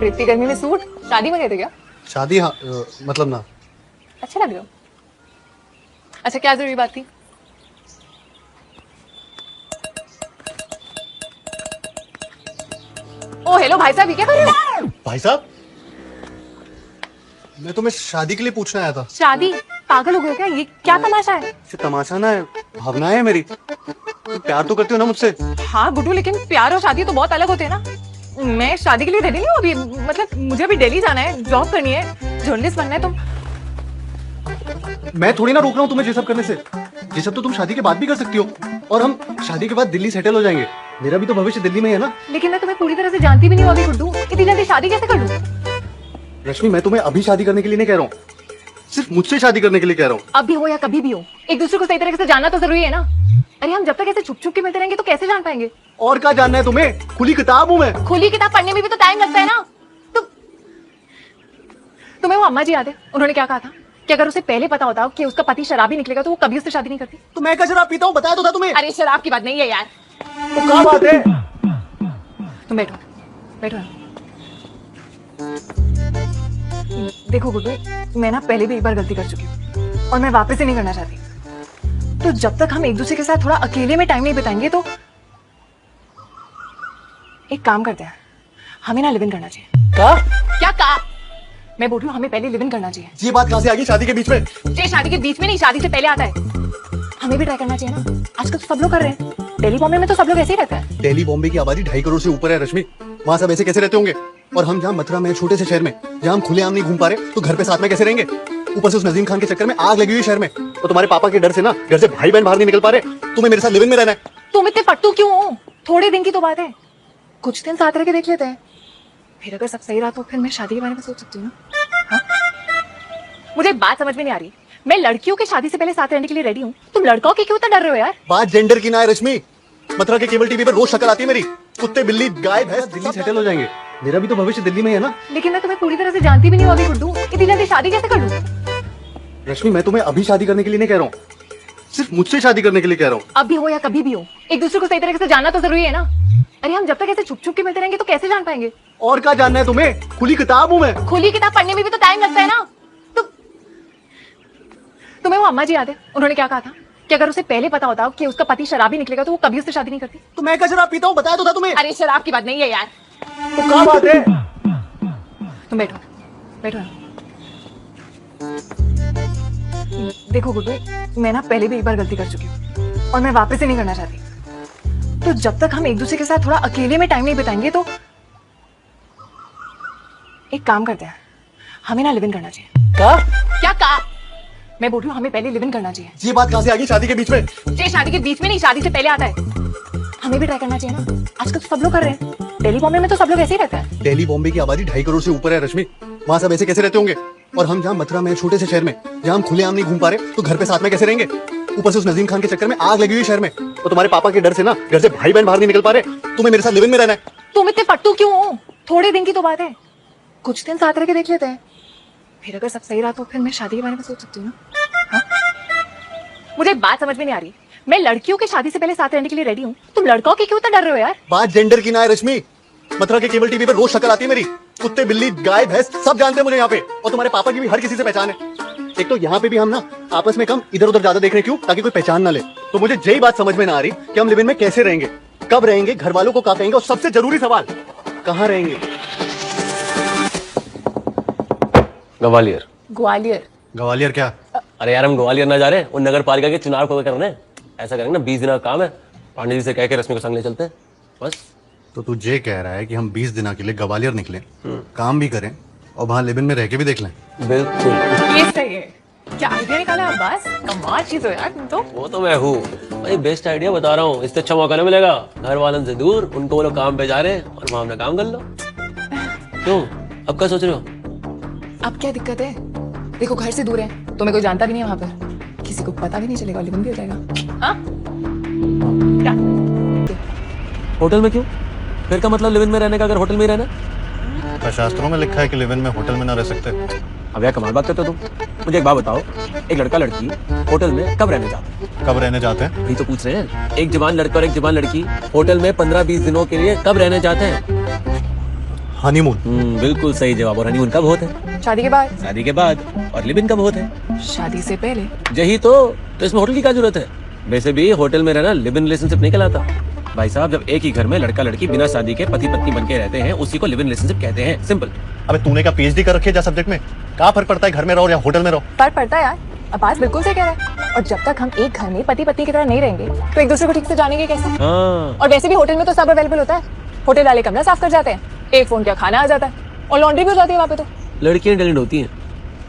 [SPEAKER 6] इतनी गर्मी में सूट शादी में गए थे क्या?
[SPEAKER 3] शादी हाँ मतलब ना।
[SPEAKER 6] अच्छा लग रहे हो। अच्छा क्या जरूरी बात थी? ओ हेलो भाई साहब, ये क्या कर रहे हो?
[SPEAKER 3] भाई साहब, मैं तुम्हें शादी के लिए पूछने आया था।
[SPEAKER 6] शादी? पागल हो गए क्या? ये क्या तमाशा है?
[SPEAKER 3] ये तमाशा ना है, भावना है मेरी। तुम प्यार तो करती हो ना मुझसे?
[SPEAKER 6] हाँ गुड्डू, लेकिन प्यार और शादी तो बहुत अलग होते हैं ना। मैं शादी के लिए रेडी नहीं हूँ अभी, मतलब मुझे अभी दिल्ली जाना है, जॉब करनी है, जर्नलिस्ट बनना है। तुम
[SPEAKER 3] मैं थोड़ी ना रोक रहा हूँ तुम्हें ये सब करने से। ये सब तो तुम शादी के बाद भी कर सकती हो, और हम शादी के बाद दिल्ली सेटल हो जाएंगे। मेरा भी तो भविष्य दिल्ली में है ना।
[SPEAKER 6] लेकिन मैं तुम्हें पूरी तरह से जानती भी नहीं हूँ अभी गुड्डू, इतनी जल्दी शादी कैसे कर लूँ?
[SPEAKER 3] रश्मि, मैं तुम्हें अभी शादी करने के लिए नहीं कह रहा हूँ, सिर्फ मुझसे शादी करने के लिए कह रहा हूँ।
[SPEAKER 6] अभी हो या कभी भी हो, एक दूसरे को सही तरीके से जानना तो जरूरी है ना। अरे हम जब तक ऐसे छुप छुप के मिलते रहेंगे तो कैसे जान पाएंगे?
[SPEAKER 3] और क्या जानना है तुम्हें? खुली किताब हूँ मैं।
[SPEAKER 6] खुली किताब पढ़ने में भी तो टाइम लगता है ना। तुम्हें वो अम्मा जी याद है? उन्होंने क्या कहा था कि अगर उसे पहले पता होता कि उसका पति शराबी निकलेगा तो वो कभी उससे शादी नहीं करती।
[SPEAKER 3] तो मैं क्या शराब पीता हूँ, बताया तो था तुम्हें।
[SPEAKER 6] अरे शराब की बात नहीं है यार।
[SPEAKER 3] तो क्या बात है?
[SPEAKER 6] तुम बैठो बैठो। देखो गुड्डू, मैं ना पहले भी एक बार गलती कर चुकी हूँ और मैं वापस से नहीं करना चाहती। तो जब तक हम एक दूसरे के साथ थोड़ा अकेले में टाइम नहीं बिताएंगे तो एक काम करते हैं, हमें ना लिव इन करना चाहिए। क्या कहा? मैं बोल रही हूँ हमें पहले लिव इन करना चाहिए।
[SPEAKER 3] ये बात कहाँ से आ गई शादी के बीच में?
[SPEAKER 6] ये शादी के बीच में नहीं, शादी से पहले आता है। हमें भी ट्राई करना चाहिए ना, आजकल तो सब लोग कर रहे हैं। दिल्ली बॉम्बे में तो सब लोग ऐसे ही रहते हैं।
[SPEAKER 3] दिल्ली बॉम्बे की आबादी 2.5 करोड़ से ऊपर है रश्मि, वहाँ सब ऐसे कैसे रहते होंगे? और हम जहाँ मथुरा में, छोटे से शहर में, जहाँ हम खुलेआम नहीं घूम पा रहे, तो घर पे साथ में कैसे रहेंगे? ऊपर से उस नजीम खान के चक्कर में आग लगी हुई शहर में। तो तुम्हारे पापा के डर से ना घर से भाई बहन बाहर नहीं निकल पा रहे। तुम्हें मेरे साथ लिव इन में रहना है।
[SPEAKER 6] तुम इतने पट्टू क्यों हो? थोड़े दिन की तो बात है, कुछ दिन साथ रह के देख लेते हैं। फिर अगर सब सही रहा तो फिर मैं शादी के बारे में सोच सकती हूँ ना। हाँ? मुझे बात समझ में नहीं आ रही। मैं लड़कियों के शादी से पहले साथ रहने के लिए रेडी हूँ, तुम लड़कों के क्यों इतना डर रहे हो यार?
[SPEAKER 3] बात जेंडर की ना है रश्मि। मथुरा के केबल टीवी पर रोज शक्ल आती है मेरी। कुत्ते, बिल्ली, गाय, भैंस दिल्ली सेटल हो जाएंगे। मेरा भी तो भविष्य दिल्ली में है ना।
[SPEAKER 6] लेकिन मैं तुम्हें पूरी तरह से जानती भी नहीं हूँ अभी गुड्डू, इतनी जल्दी शादी कैसे कर लूँ?
[SPEAKER 3] रश्मि, मैं तुम्हें अभी शादी करने के लिए नहीं कह रहा हूँ, सिर्फ मुझसे शादी करने के लिए कह रहा हूँ।
[SPEAKER 6] अभी हो या कभी भी हो, एक दूसरे को सही तरीके से जानना तो जरूरी है ना। अरे हम जब तक ऐसे छुप छुप के मिलते रहेंगे तो कैसे जान पाएंगे?
[SPEAKER 3] और क्या जानना है तुम्हें? खुली किताब हूँ मैं।
[SPEAKER 6] खुली किताब पढ़ने में भी तो टाइम लगता है ना। तुम्हें वो अम्मा जी याद है? उन्होंने क्या कहा था कि अगर उसे पहले पता होता कि उसका पति शराबी निकलेगा तो वो कभी उससे शादी नहीं करती।
[SPEAKER 3] तो मैं क्या शराब पीता हूँ, बताया तो था तुम्हें।
[SPEAKER 6] अरे शराब की बात नहीं है यार।
[SPEAKER 3] तो क्या बात है?
[SPEAKER 6] तुम बैठो बैठो। देखो गुड्डू, मैं ना पहले भी एक बार गलती कर चुकी हूँ और मैं वापस से नहीं करना चाहती। तो जब तक हम एक दूसरे के साथ थोड़ा अकेले में टाइम नहीं बिताएंगे तो एक काम करते हैं, हमें ना लिव इन करना चाहिए। क्या कहा? मैं बोल रही हूँ हमें पहले लिव इन करना चाहिए।
[SPEAKER 3] ये बात कहाँ से आ गई शादी के बीच में?
[SPEAKER 6] ये शादी के बीच में नहीं, शादी से पहले आता है। हमें भी ट्राई करना चाहिए ना, आजकल तो सब लोग कर रहे हैं। दिल्ली बॉम्बे में तो सब लोग ऐसे ही रहते हैं।
[SPEAKER 3] दिल्ली बॉम्बे की आबादी 2.5 करोड़ से ऊपर है रश्मि, वहाँ सब ऐसे कैसे रहते होंगे? और हम जहाँ मथुरा में, छोटे से शहर में, जहाँ हम खुलेआम नहीं घूम पा रहे, तो घर पे साथ में कैसे रहेंगे? ऊपर से उस नजीम खान के चक्कर में आग लगी हुई शहर में। तो तुम्हारे पापा के डर से ना घर से भाई बहन बाहर नहीं निकल पा रहे। तुम्हें मेरे साथ लिव इन में रहना है।
[SPEAKER 6] तुम इतने पट्टू क्यों हो? थोड़े दिन की तो बात है, कुछ दिन साथ रह के देख लेते हैं। फिर अगर सब सही रहा तो फिर मैं शादी के बारे में सोच सकती हूँ ना। हाँ? मुझे बात समझ में नहीं आ रही। मैं लड़कियों के शादी से पहले साथ रहने के लिए रेडी हूँ, तुम लड़कों के क्यों इतना डर रहे हो यार?
[SPEAKER 3] बात जेंडर की ना है रश्मि। मथुरा के केबल टीवी पर रोज शक्ल आती है मेरी। कुत्ते, बिल्ली, गाय, भैंस सब जानते हैं मुझे यहाँ पे, और तुम्हारे पापा की भी हर किसी से पहचान है। एक तो यहाँ पे भी हम ना आपस में कम, इधर उधर ज्यादा देख रहे क्यों? ताकि कोई पहचान ना ले। तो मुझे यही बात समझ में ना आ रही कि हम लिव इन में कैसे रहेंगे, कब रहेंगे, घर वालों को क्या कहेंगे, और सबसे जरूरी सवाल, कहाँ रहेंगे?
[SPEAKER 8] ग्वालियर।
[SPEAKER 6] ग्वालियर?
[SPEAKER 3] ग्वालियर क्या?
[SPEAKER 8] अरे यार हम ग्वालियर ना जा रहे, उन नगर पालिका के चुनाव को करने। ऐसा करेंगे ना, 20 दिन का काम है, पांडे जी से कह के रश्मि को संग ले चलते हैं बस।
[SPEAKER 3] तो तू ये कह रहा है कि हम 20 दिनों के लिए ग्वालियर निकले, काम भी करें और वहाँ लिव इन में रह के भी देख लें?
[SPEAKER 8] बिल्कुल,
[SPEAKER 6] ये सही है। क्या आइडिया निकाला अब्बास, कमाल चीज हो यार तुम तो।
[SPEAKER 8] वो तो मैं हूँ भाई, बेस्ट आइडिया बता रहा हूँ। इससे अच्छा मौका नहीं मिलेगा। घर वालों से दूर, उनको वो लोग काम पे जा रहे हैं और वहाँ अपना काम कर लो। क्यों, अब क्या सोच रहे हो?
[SPEAKER 6] अब क्या दिक्कत है? देखो घर से दूर है, तुम्हें कोई जानता भी नहीं है वहाँ पर, किसी को पता भी नहीं चलेगा, लिव इन भी हो जाएगा। हाँ?
[SPEAKER 8] होटल में क्यों? फिर का मतलब लिव इन में रहने का अगर होटल में ही रहना?
[SPEAKER 3] क्या शास्त्रों में लिखा है कि लिव इन में होटल में ना रह सकते?
[SPEAKER 8] अब यार कमाल बात करते हो तुम। मुझे एक बात बताओ, एक लड़का लड़की होटल में कब रहने जाते हैं?
[SPEAKER 3] कब रहने जाते हैं?
[SPEAKER 8] वही तो पूछ रहे हैं। एक जवान लड़का और एक जवान लड़की होटल में 15-20 दिनों के लिए कब रहने जाते हैं?
[SPEAKER 3] हनीमून।
[SPEAKER 8] बिल्कुल सही जवाब। और हनीमून कब होता है?
[SPEAKER 6] शादी के बाद।
[SPEAKER 8] शादी के बाद। और लिव इन कब होता है?
[SPEAKER 6] शादी से पहले।
[SPEAKER 8] यही तो इसमें होटल की क्या जरूरत है? वैसे भी होटल में रहना लिव इन रिलेशनशिप नहीं कहलाता भाई साहब। जब एक ही घर में लड़का लड़की बिना शादी के पति पत्नी बन के रहते हैं उसी को लिव इन रिलेशनशिप कहते हैं। सिंपल।
[SPEAKER 3] अबे तूने क्या पीएचडी कर रखी है सब्जेक्ट में? क्या फर्क पड़ता है घर में रहो या होटल में रहो?
[SPEAKER 6] फर्क पड़ता है यार, अब्बास बिल्कुल सही कह रहा है। और जब तक हम एक घर में पति पत्नी की तरह नहीं रहेंगे तो एक दूसरे को ठीक से जानेंगे कैसे? और वैसे भी होटल में तो सब अवेलेबल होता है। होटल वाले कमरा साफ कर जाते हैं, एक फोन का खाना आ जाता है और लॉन्ड्री भी हो जाती है वहाँ पे। तो
[SPEAKER 8] लड़कियां टैलेंट होती हैं।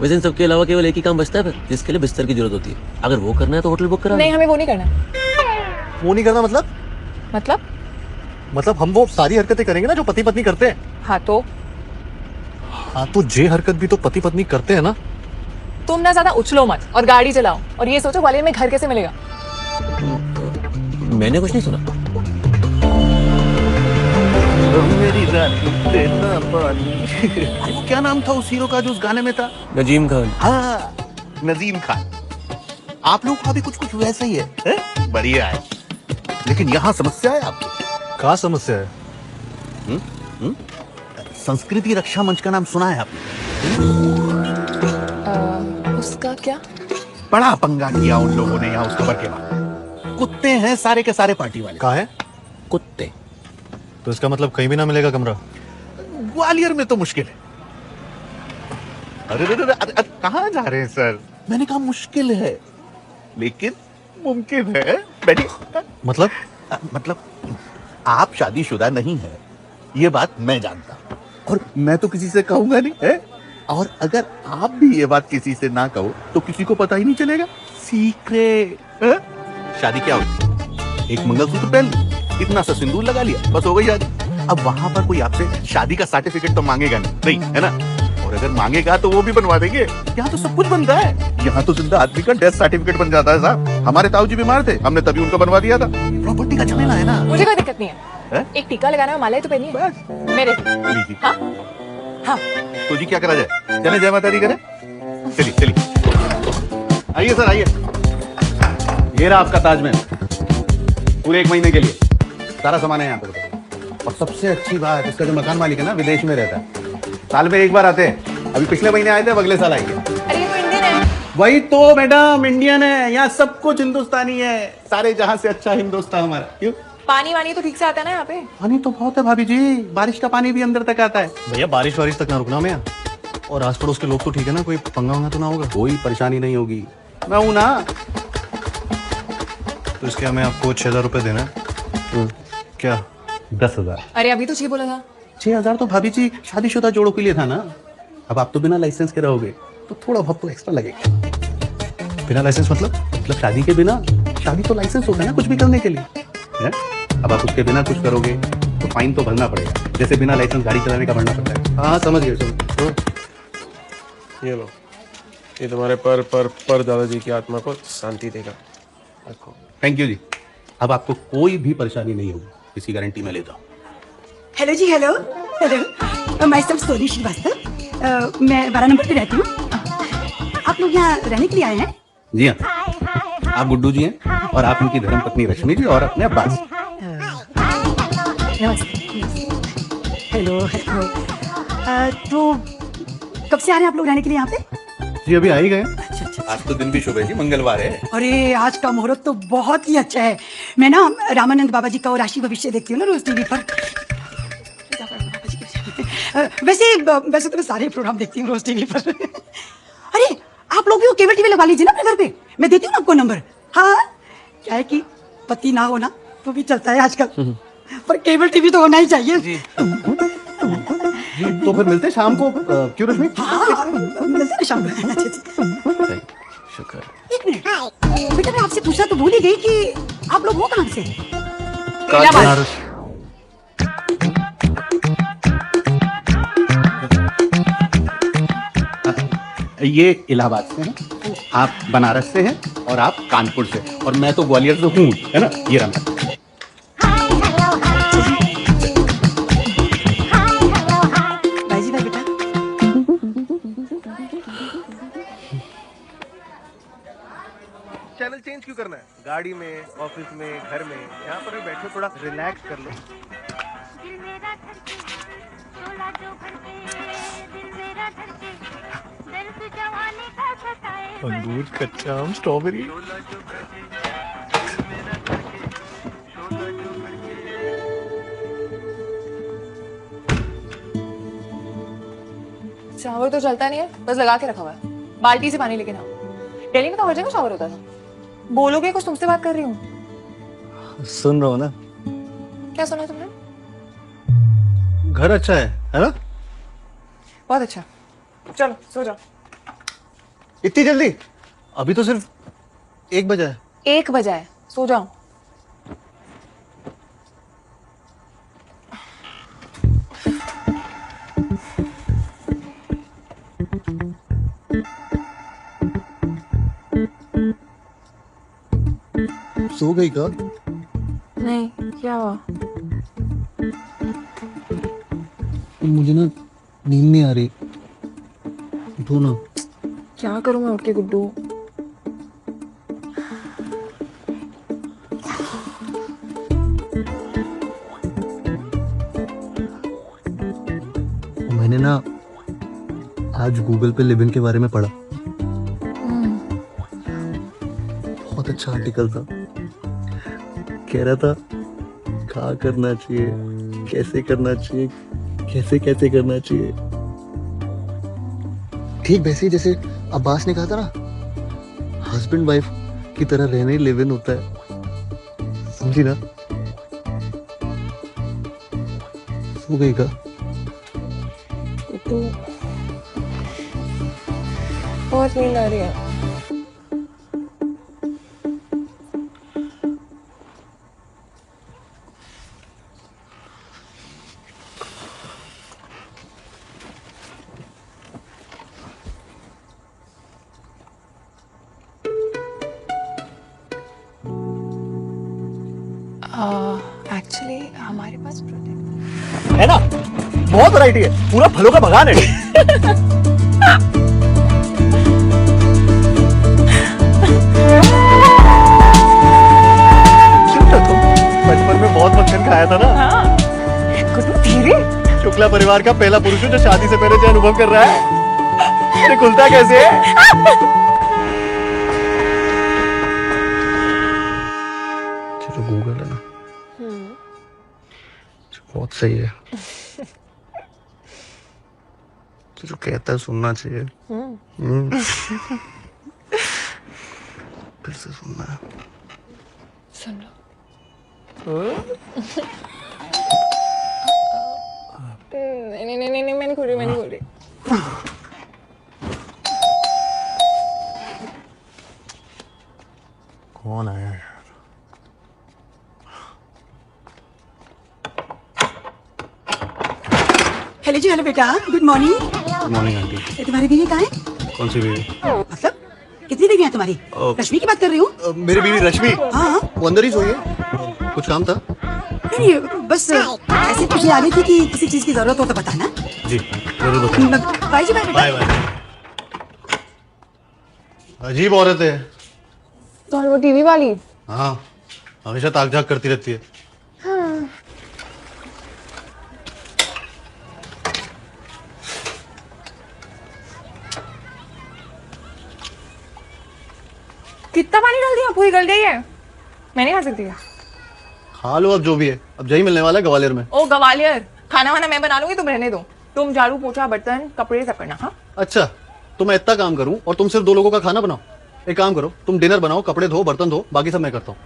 [SPEAKER 8] वैसे इन सबके अलावा केवल एक ही काम बचता है फिर, जिसके लिए बिस्तर की जरूरत होती है। अगर वो करना है तो होटल बुक करा।
[SPEAKER 6] नहीं, हमें वो नहीं करना।
[SPEAKER 3] वो नहीं करना मतलब?
[SPEAKER 6] मतलब
[SPEAKER 3] हम वो सारी हरकतें करेंगे ना जो पति पत्नी करते हैं।
[SPEAKER 6] हाँ तो
[SPEAKER 3] जे हरकत भी तो पति पत्नी करते हैं ना।
[SPEAKER 6] तुम ना ज्यादा उछलो मत और गाड़ी चलाओ और ये सोचो ग्वालियर में घर कैसे मिलेगा।
[SPEAKER 8] मैंने कुछ नहीं सुना।
[SPEAKER 7] मेरी अरे वो क्या नाम था उस हीरो का जो उस गाने में था?
[SPEAKER 8] नजीम खान।
[SPEAKER 7] हाँ, नजीम खान। आप लोग का भी कुछ कुछ वैसा ही है? बढ़िया है। लेकिन यहाँ समस्या है आपको।
[SPEAKER 3] क्या समस्या है?
[SPEAKER 7] संस्कृति रक्षा मंच का नाम सुना है आपने?
[SPEAKER 6] उसका क्या?
[SPEAKER 7] बड़ा पंगा किया उन लोगों ने यहाँ उस खबर के बाद। कुत्ते हैं सारे के सारे पार्टी वाले।
[SPEAKER 3] कहाँ है?
[SPEAKER 7] कुत्ते।
[SPEAKER 3] तो इसका मतलब कहीं भी ना मिलेगा कमरा?
[SPEAKER 7] ग्वालियर में तो मुश्किल है। अरे कहाँ जा रहे हैं सर? मैंने कहा मुश्किल है लेकिन मुमकिन है। बैठिए।
[SPEAKER 3] मतलब
[SPEAKER 7] आप शादीशुदा नहीं है, ये बात मैं जानता हूँ और मैं तो किसी से कहूंगा नहीं है। और अगर आप भी ये बात किसी से ना कहो तो किसी को पता ही नहीं चलेगा। सीक्रेट। शादी क्या होती है? एक मंगलसूत्र पहन लिया, इतना सा सिंदूर लगा लिया, बस हो गई शादी। अब वहां पर कोई आपसे शादी का सर्टिफिकेट तो मांगेगा नहीं, है ना? और अगर मांगेगा तो वो भी बनवा देंगे। यहाँ तो सब कुछ बनता है। यहाँ तो जिंदा आदमी का डेथ सर्टिफिकेट बन जाता है साहब। हमारे ताऊ जी बीमार थे, हमने तभी उनका बनवा दिया था। प्रॉपर्टी का झमेला है ना।
[SPEAKER 6] मुझे कोई दिक्कत नहीं है। एक टीका लगाना है, माला तो पहनी है मेरे। हाँ? हाँ।
[SPEAKER 7] तो जी क्या करा जाए? चले जय माता दी करें? चलिए आइए सर, आइए।
[SPEAKER 13] ये रहा आपका ताजमहल, पूरे 1 महीने के लिए। सारा सामान है यहाँ पे।
[SPEAKER 7] और सबसे अच्छी बात, इसका जो मकान मालिक है ना विदेश में रहता है, साल में एक बार आते हैं। अभी पिछले महीने आए थे, अब अगले साल आएंगे।
[SPEAKER 6] अरे ये तो इंडियन है।
[SPEAKER 13] वही तो मैडम, इंडियन है। यहाँ सब कुछ हिंदुस्तानी है। सारे जहां से अच्छा हिंदुस्तान हमारा। क्यों?
[SPEAKER 6] पानी वानी तो ठीक से आता है ना यहाँ पे?
[SPEAKER 13] पानी तो बहुत है भाभी जी, बारिश का पानी भी अंदर तक आता है।
[SPEAKER 3] भैया बारिश वारिश तक ना रुकना मैं। और आस पड़ोस के लोग तो ठीक है ना? कोई पंगा वंगा तो ना होगा?
[SPEAKER 13] कोई परेशानी नहीं होगी, मैं हूं ना।
[SPEAKER 3] तो इसके हमें आपको 6,000 रुपए देना है। क्या?
[SPEAKER 13] 10,000।
[SPEAKER 6] अरे अभी तो 6 बोला था।
[SPEAKER 13] 6,000 तो भाभी जी शादीशुदा जोड़ों के लिए था ना। अब आप तो बिना लाइसेंस के रहोगे तो थोड़ा बहुत तो एक्स्ट्रा लगेगा।
[SPEAKER 3] बिना लाइसेंस मतलब
[SPEAKER 13] शादी के बिना। शादी तो लाइसेंस होता है ना कुछ भी करने के लिए, है? अब आप उसके बिना कुछ करोगे तो फाइन तो भरना पड़ेगा, जैसे बिना लाइसेंस गाड़ी चलाने का भरना पड़ता है।
[SPEAKER 3] हाँ समझ गए।
[SPEAKER 8] ये लो, ये तुम्हारे पर दादाजी की आत्मा को शांति देगा। रखो।
[SPEAKER 13] थैंक यू जी। अब आपको कोई भी परेशानी नहीं होगी, इसकी गारंटी मैं लेता हूँ।
[SPEAKER 16] हेलो जी, हेलो। मैं सब सोनी श्रीवास्तव, मैं 12 नंबर पे रहती हूँ। आप लोग यहाँ रहने के लिए आए हैं?
[SPEAKER 13] जी हाँ, आप गुड्डू जी हैं और आप उनकी धर्मपत्नी रश्मि जी और अपने अब्बास।
[SPEAKER 16] Hello hello. तो कब से आ रहे हैं आप लोग रहने के लिए यहाँ पे?
[SPEAKER 3] जी अभी आ ही गए।
[SPEAKER 13] आज तो दिन भी शुभ है जी, मंगलवार है।
[SPEAKER 16] अरे आज का मुहूर्त तो बहुत ही अच्छा है। मैं ना रामानंद बाबा जी का और राशि भविष्य देखती हूँ ना रोज टीवी पर। वैसे तो मैं सारे प्रोग्राम देखती हूँ रोज टीवी पर। अरे आप लोग भी वो केबल टीवी लगा लीजिए ना अपने घर पे, मैं देती हूँ ना आपको नंबर। हाँ, क्या है कि पति ना हो ना तो भी चलता है आजकल, पर केबल टीवी तो होना ही चाहिए।
[SPEAKER 3] तो फिर मिलते हैं शाम को। क्यों रश्मि?
[SPEAKER 16] हाँ, मिलते हैं शाम को।
[SPEAKER 8] शुक्र।
[SPEAKER 16] एक मिनट बेटा, मैं आपसे पूछना तो भूल ही गई कि आप लोग हो कहाँ से?
[SPEAKER 3] बनारस।
[SPEAKER 13] ये इलाहाबाद से हैं, आप बनारस से हैं और आप कानपुर से, और मैं तो ग्वालियर से हूँ, है ना? ये रहा।
[SPEAKER 9] चैनल चेंज क्यों करना है? गाड़ी में, ऑफिस में, घर में, यहाँ पर भी बैठो, थोड़ा रिलैक्स कर लो।
[SPEAKER 12] अंगूर, कच्चा आम, स्ट्रॉबेरी।
[SPEAKER 6] शावर तो चलता नहीं है, बस लगा के रखा हुआ है। बाल्टी से पानी लेके ना। दिल्ली में तो हर जगह शावर होता था। बोलोगे कुछ, तुमसे बात कर रही हूँ।
[SPEAKER 3] सुन रहा हूँ ना।
[SPEAKER 6] क्या सुना तुमने?
[SPEAKER 3] घर अच्छा है ना?
[SPEAKER 6] बहुत अच्छा। चलो सो जाओ।
[SPEAKER 3] इतनी जल्दी? अभी तो सिर्फ 1 बजा है।
[SPEAKER 6] 1 बजा है, सो जाओ।
[SPEAKER 3] सो गई का?
[SPEAKER 6] नहीं, क्या हुआ?
[SPEAKER 3] मुझे ना नींद नहीं आ रही। उठो ना।
[SPEAKER 6] क्या करूं मैं उठ के गुड्डू?
[SPEAKER 3] मैंने ना आज गूगल पे लिव इन के बारे में पढ़ा। बहुत अच्छा आर्टिकल था। कह रहा था क्या करना चाहिए, कैसे करना चाहिए, कैसे कैसे करना चाहिए। ठीक वैसे ही जैसे अब्बास ने कहा था ना, हस्बैंड वाइफ की तरह रहने लिव इन होता है। समझी ना? सो गई का?
[SPEAKER 6] गुड्डू, बहुत नींद आ रही है। एक्चुअली हमारे पास प्रोडक्ट
[SPEAKER 3] है ना, बहुत वैरायटी है, पूरा फलों का बागान है। बचपन में बहुत मक्खन खाया था ना।
[SPEAKER 6] हाँ। गुड्डू धीरे।
[SPEAKER 3] शुक्ला परिवार का पहला पुरुष जो शादी से पहले जो अनुभव कर रहा है, ये खुलता कैसे है? जो गूगल है ना, बहुत सही है। तो जो कहता है सुनना चाहिए। फिर से सुनना है।
[SPEAKER 6] सुन लो। नहीं नहीं नहीं नहीं, मैंने खोल रही।
[SPEAKER 3] कौन आया यार?
[SPEAKER 16] हेलो जी, हेलो बेटा, good morning.
[SPEAKER 3] Good morning aunty.
[SPEAKER 16] ये तुम्हारी बीवी कहाँ है?
[SPEAKER 3] कौन सी बीवी?
[SPEAKER 16] मतलब कितनी बीवी है तुम्हारी? रश्मि की बात कर रही हूँ।
[SPEAKER 3] मेरी बीवी रश्मि?
[SPEAKER 16] हाँ।
[SPEAKER 3] वो अंदर ही सोई है। कुछ काम था?
[SPEAKER 16] नहीं, बस ऐसे पूछने आ रही थी कि किसी चीज की जरूरत हो तो बताना।
[SPEAKER 3] जी जरूर बताऊंगा।
[SPEAKER 16] बाय जी, बाय।
[SPEAKER 3] Bye bye. अजीब औरत है।
[SPEAKER 6] तो वो टीवी वाली?
[SPEAKER 3] हाँ, हमेशा ताक झाक करती रहती है।
[SPEAKER 6] हाँ। कितना पानी डाल दिया? पूरी गल गई है। मैं नहीं खा सकती।
[SPEAKER 3] खा लो अब जो भी है, अब जही मिलने वाला है ग्वालियर में।
[SPEAKER 6] ओ ग्वालियर, खाना वाना मैं बना लूंगी, तुम रहने दो। तुम झाड़ू पोछा बर्तन कपड़े सब करना। हाँ
[SPEAKER 3] अच्छा, तो मैं इतना काम करूं और तुम सिर्फ 2 लोगों का खाना बनाओ? एक काम करो, तुम डिनर बनाओ, कपड़े धो, बर्तन धो, बाकी सब मैं करता हूँ।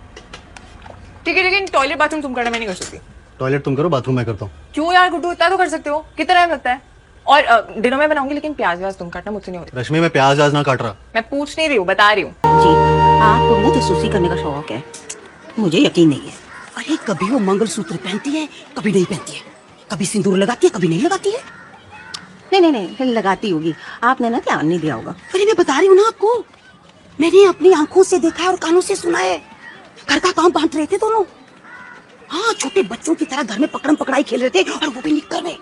[SPEAKER 6] ठीक है, लेकिन टॉयलेट बाथरूम तुम करना, मैं नहीं कर सकती।
[SPEAKER 3] टॉयलेट तुम करो, बाथरूम मैं करता हूँ।
[SPEAKER 6] क्यों यार गुड्डू, इतना तो कर सकते हो। कितना टाइम लगता है? और डिनर में बनाऊंगी, लेकिन प्याज व्याज तुम काटना, मुझसे नहीं होती।
[SPEAKER 3] रश्मि मैं प्याज व्याज ना काट रहा।
[SPEAKER 6] मैं पूछ नहीं रही हूँ, बता रही हूँ।
[SPEAKER 16] जी, आपको ना जासूसी करने का शौक है, मुझे यकीन नहीं है। अरे कभी वो मंगलसूत्र पहनती है, कभी नहीं पहनती है, कभी सिंदूर लगाती है, कभी नहीं लगाती है।
[SPEAKER 17] नहीं लगाती होगी, आपने ना ध्यान नहीं दिया होगा।
[SPEAKER 16] अरे मैं बता रही हूँ ना आपको, मैंने अपनी आंखों से देखा है और कानों से सुना है। घर का काम बांट रहे थे दोनों। हाँ, छोटे बच्चों की तरह घर में पकड़म पकड़ाई खेल रहे थे, और वो भी निक्कर में।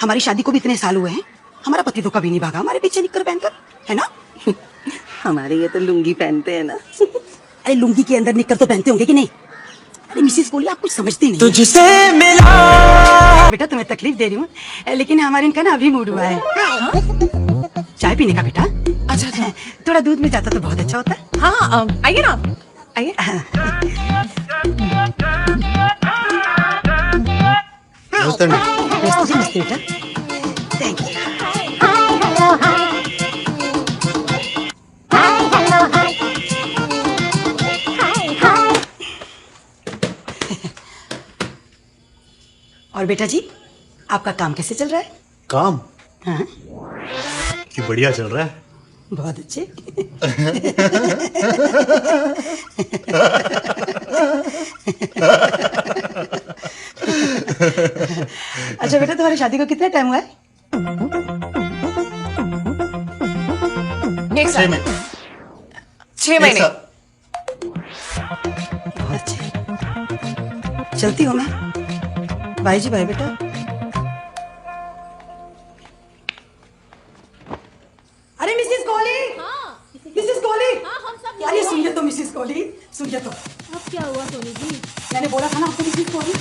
[SPEAKER 16] हमारी शादी को भी इतने साल हुए हैं, हमारा पति तो कभी नहीं भागा हमारे पीछे निक्कर पहनकर, है ना?
[SPEAKER 17] हमारे ये तो लुंगी पहनते हैं ना।
[SPEAKER 16] अरे लुंगी के अंदर निक्कर तो पहनते होंगे कि नहीं? अरे मिसेस कोहली आप कुछ समझती नहीं।
[SPEAKER 10] तुझसे मिला
[SPEAKER 16] बेटा तुम्हें तकलीफ दे रही हूँ, लेकिन हमारे इनका ना अभी मूड हुआ है। चाय पीने का बेटा?
[SPEAKER 6] अच्छा अच्छा,
[SPEAKER 16] थोड़ा दूध में जाता तो बहुत अच्छा होता।
[SPEAKER 6] हाँ आइए ना, आइए।
[SPEAKER 3] नमस्ते
[SPEAKER 16] नमस्ते बेटा। Thank you. और बेटा जी आपका काम कैसे चल रहा है?
[SPEAKER 3] काम
[SPEAKER 16] हाँ
[SPEAKER 3] कि बढ़िया चल रहा है।
[SPEAKER 16] बहुत अच्छे। अच्छा बेटा तुम्हारी शादी को कितना टाइम हुआ है?
[SPEAKER 6] 6 महीने।
[SPEAKER 16] बहुत अच्छे। चलती हूँ मैं। भाई जी भाई बेटा। अरे मिसेस कोहली, मिसेस कोहली, अरे सुनिए तो मिसेस कोहली, सुनिए तो।
[SPEAKER 15] अब क्या हुआ सोनी जी?
[SPEAKER 16] मैंने बोला था ना आपको मिसेस कोहली,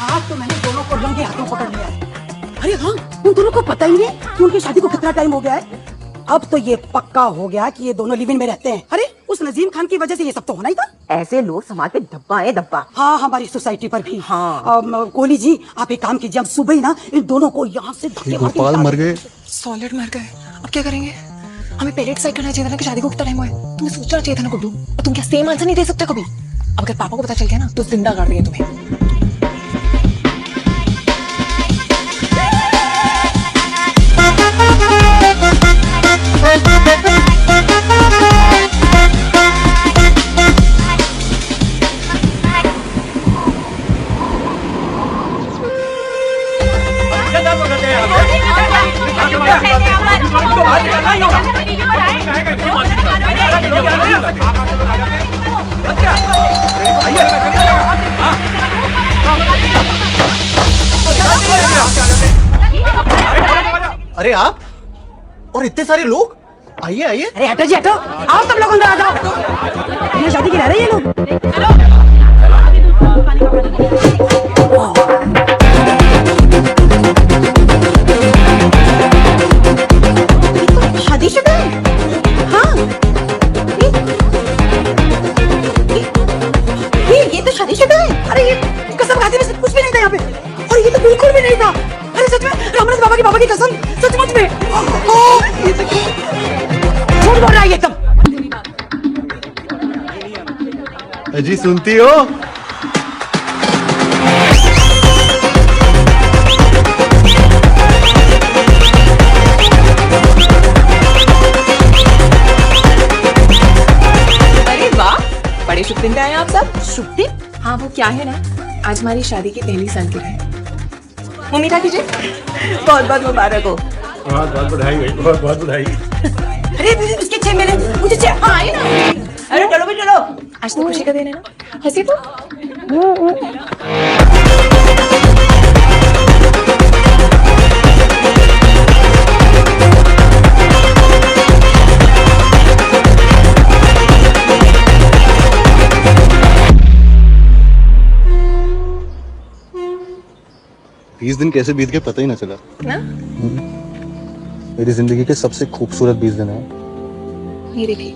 [SPEAKER 16] आज तो मैंने दोनों को रंगे हाथों पकड़ लिया है। अरे हाँ, उन दोनों को पता ही नहीं कि उनकी शादी को कितना टाइम हो गया है। अब तो ये पक्का हो गया कि ये दोनों लिव इन में रहते हैं। अरे उस नजीम खान की वजह से ये सब तो होना ही था।
[SPEAKER 17] ऐसे लोग समाज पे धब्बा है धब्बा।
[SPEAKER 16] हाँ हमारी सोसाइटी पर भी।
[SPEAKER 17] हाँ।
[SPEAKER 16] कोहली जी आप एक काम कीजिए, अब सुबह ही ना इन दोनों को यहाँ से धक्के मार के
[SPEAKER 3] गोपाल
[SPEAKER 16] निकाल
[SPEAKER 3] मर गए।
[SPEAKER 6] सॉलिड मर गए, अब क्या करेंगे? हमें पहले डिसाइड करना चाहिए था ना कि शादी को कितना टाइम हुआ है। तुम्हें सोचना चाहिए था ना गुड्डू। और तुम क्या सेम आंसर नहीं दे सकते कभी? अब अगर पापा को पता चल गया ना तो जिंदा गाड़ देंगे तुम्हें।
[SPEAKER 3] अरे आप और इतने सारे लोग, आइए आइए।
[SPEAKER 16] अरे हटो जी हटो, आओ सब लोग अंदर आ जाओ। ये शादी की रह रही है लोग।
[SPEAKER 17] शादीशुदा है? हाँ। ये तो शादीशुदा है।
[SPEAKER 16] अरे ये कसम खाती में कुछ भी नहीं था यहाँ पे, और ये तो बिल्कुल भी नहीं था। अरे सच में रामनाथ बाबा की कसम, सचमुच में। झूठ बोल रहा है ये एकदम।
[SPEAKER 3] जी सुनती हो?
[SPEAKER 6] अरे वाह, बड़े शुभ दिन पे आए आप सब।
[SPEAKER 17] शुभ दिन?
[SPEAKER 6] हाँ वो क्या है ना, आज हमारी शादी की पहली सालगिरह है। मुंह मीठा कीजिए।
[SPEAKER 17] बहुत बहुत मुबारक हो।
[SPEAKER 12] बहुत बहुत बधाई भाई, बहुत बहुत बधाई।
[SPEAKER 16] अरे उसके 6 महीने मुझे
[SPEAKER 6] हाँ आइए ना।
[SPEAKER 17] अरे चलो भी चलो।
[SPEAKER 6] आज तो खुशी का दिन है ना, हंसी तो।
[SPEAKER 3] बीस दिन कैसे बीत गए पता ही ना चला
[SPEAKER 6] ना?
[SPEAKER 3] मेरी जिंदगी के सबसे खूबसूरत 20 दिन है।
[SPEAKER 6] ये देखिए,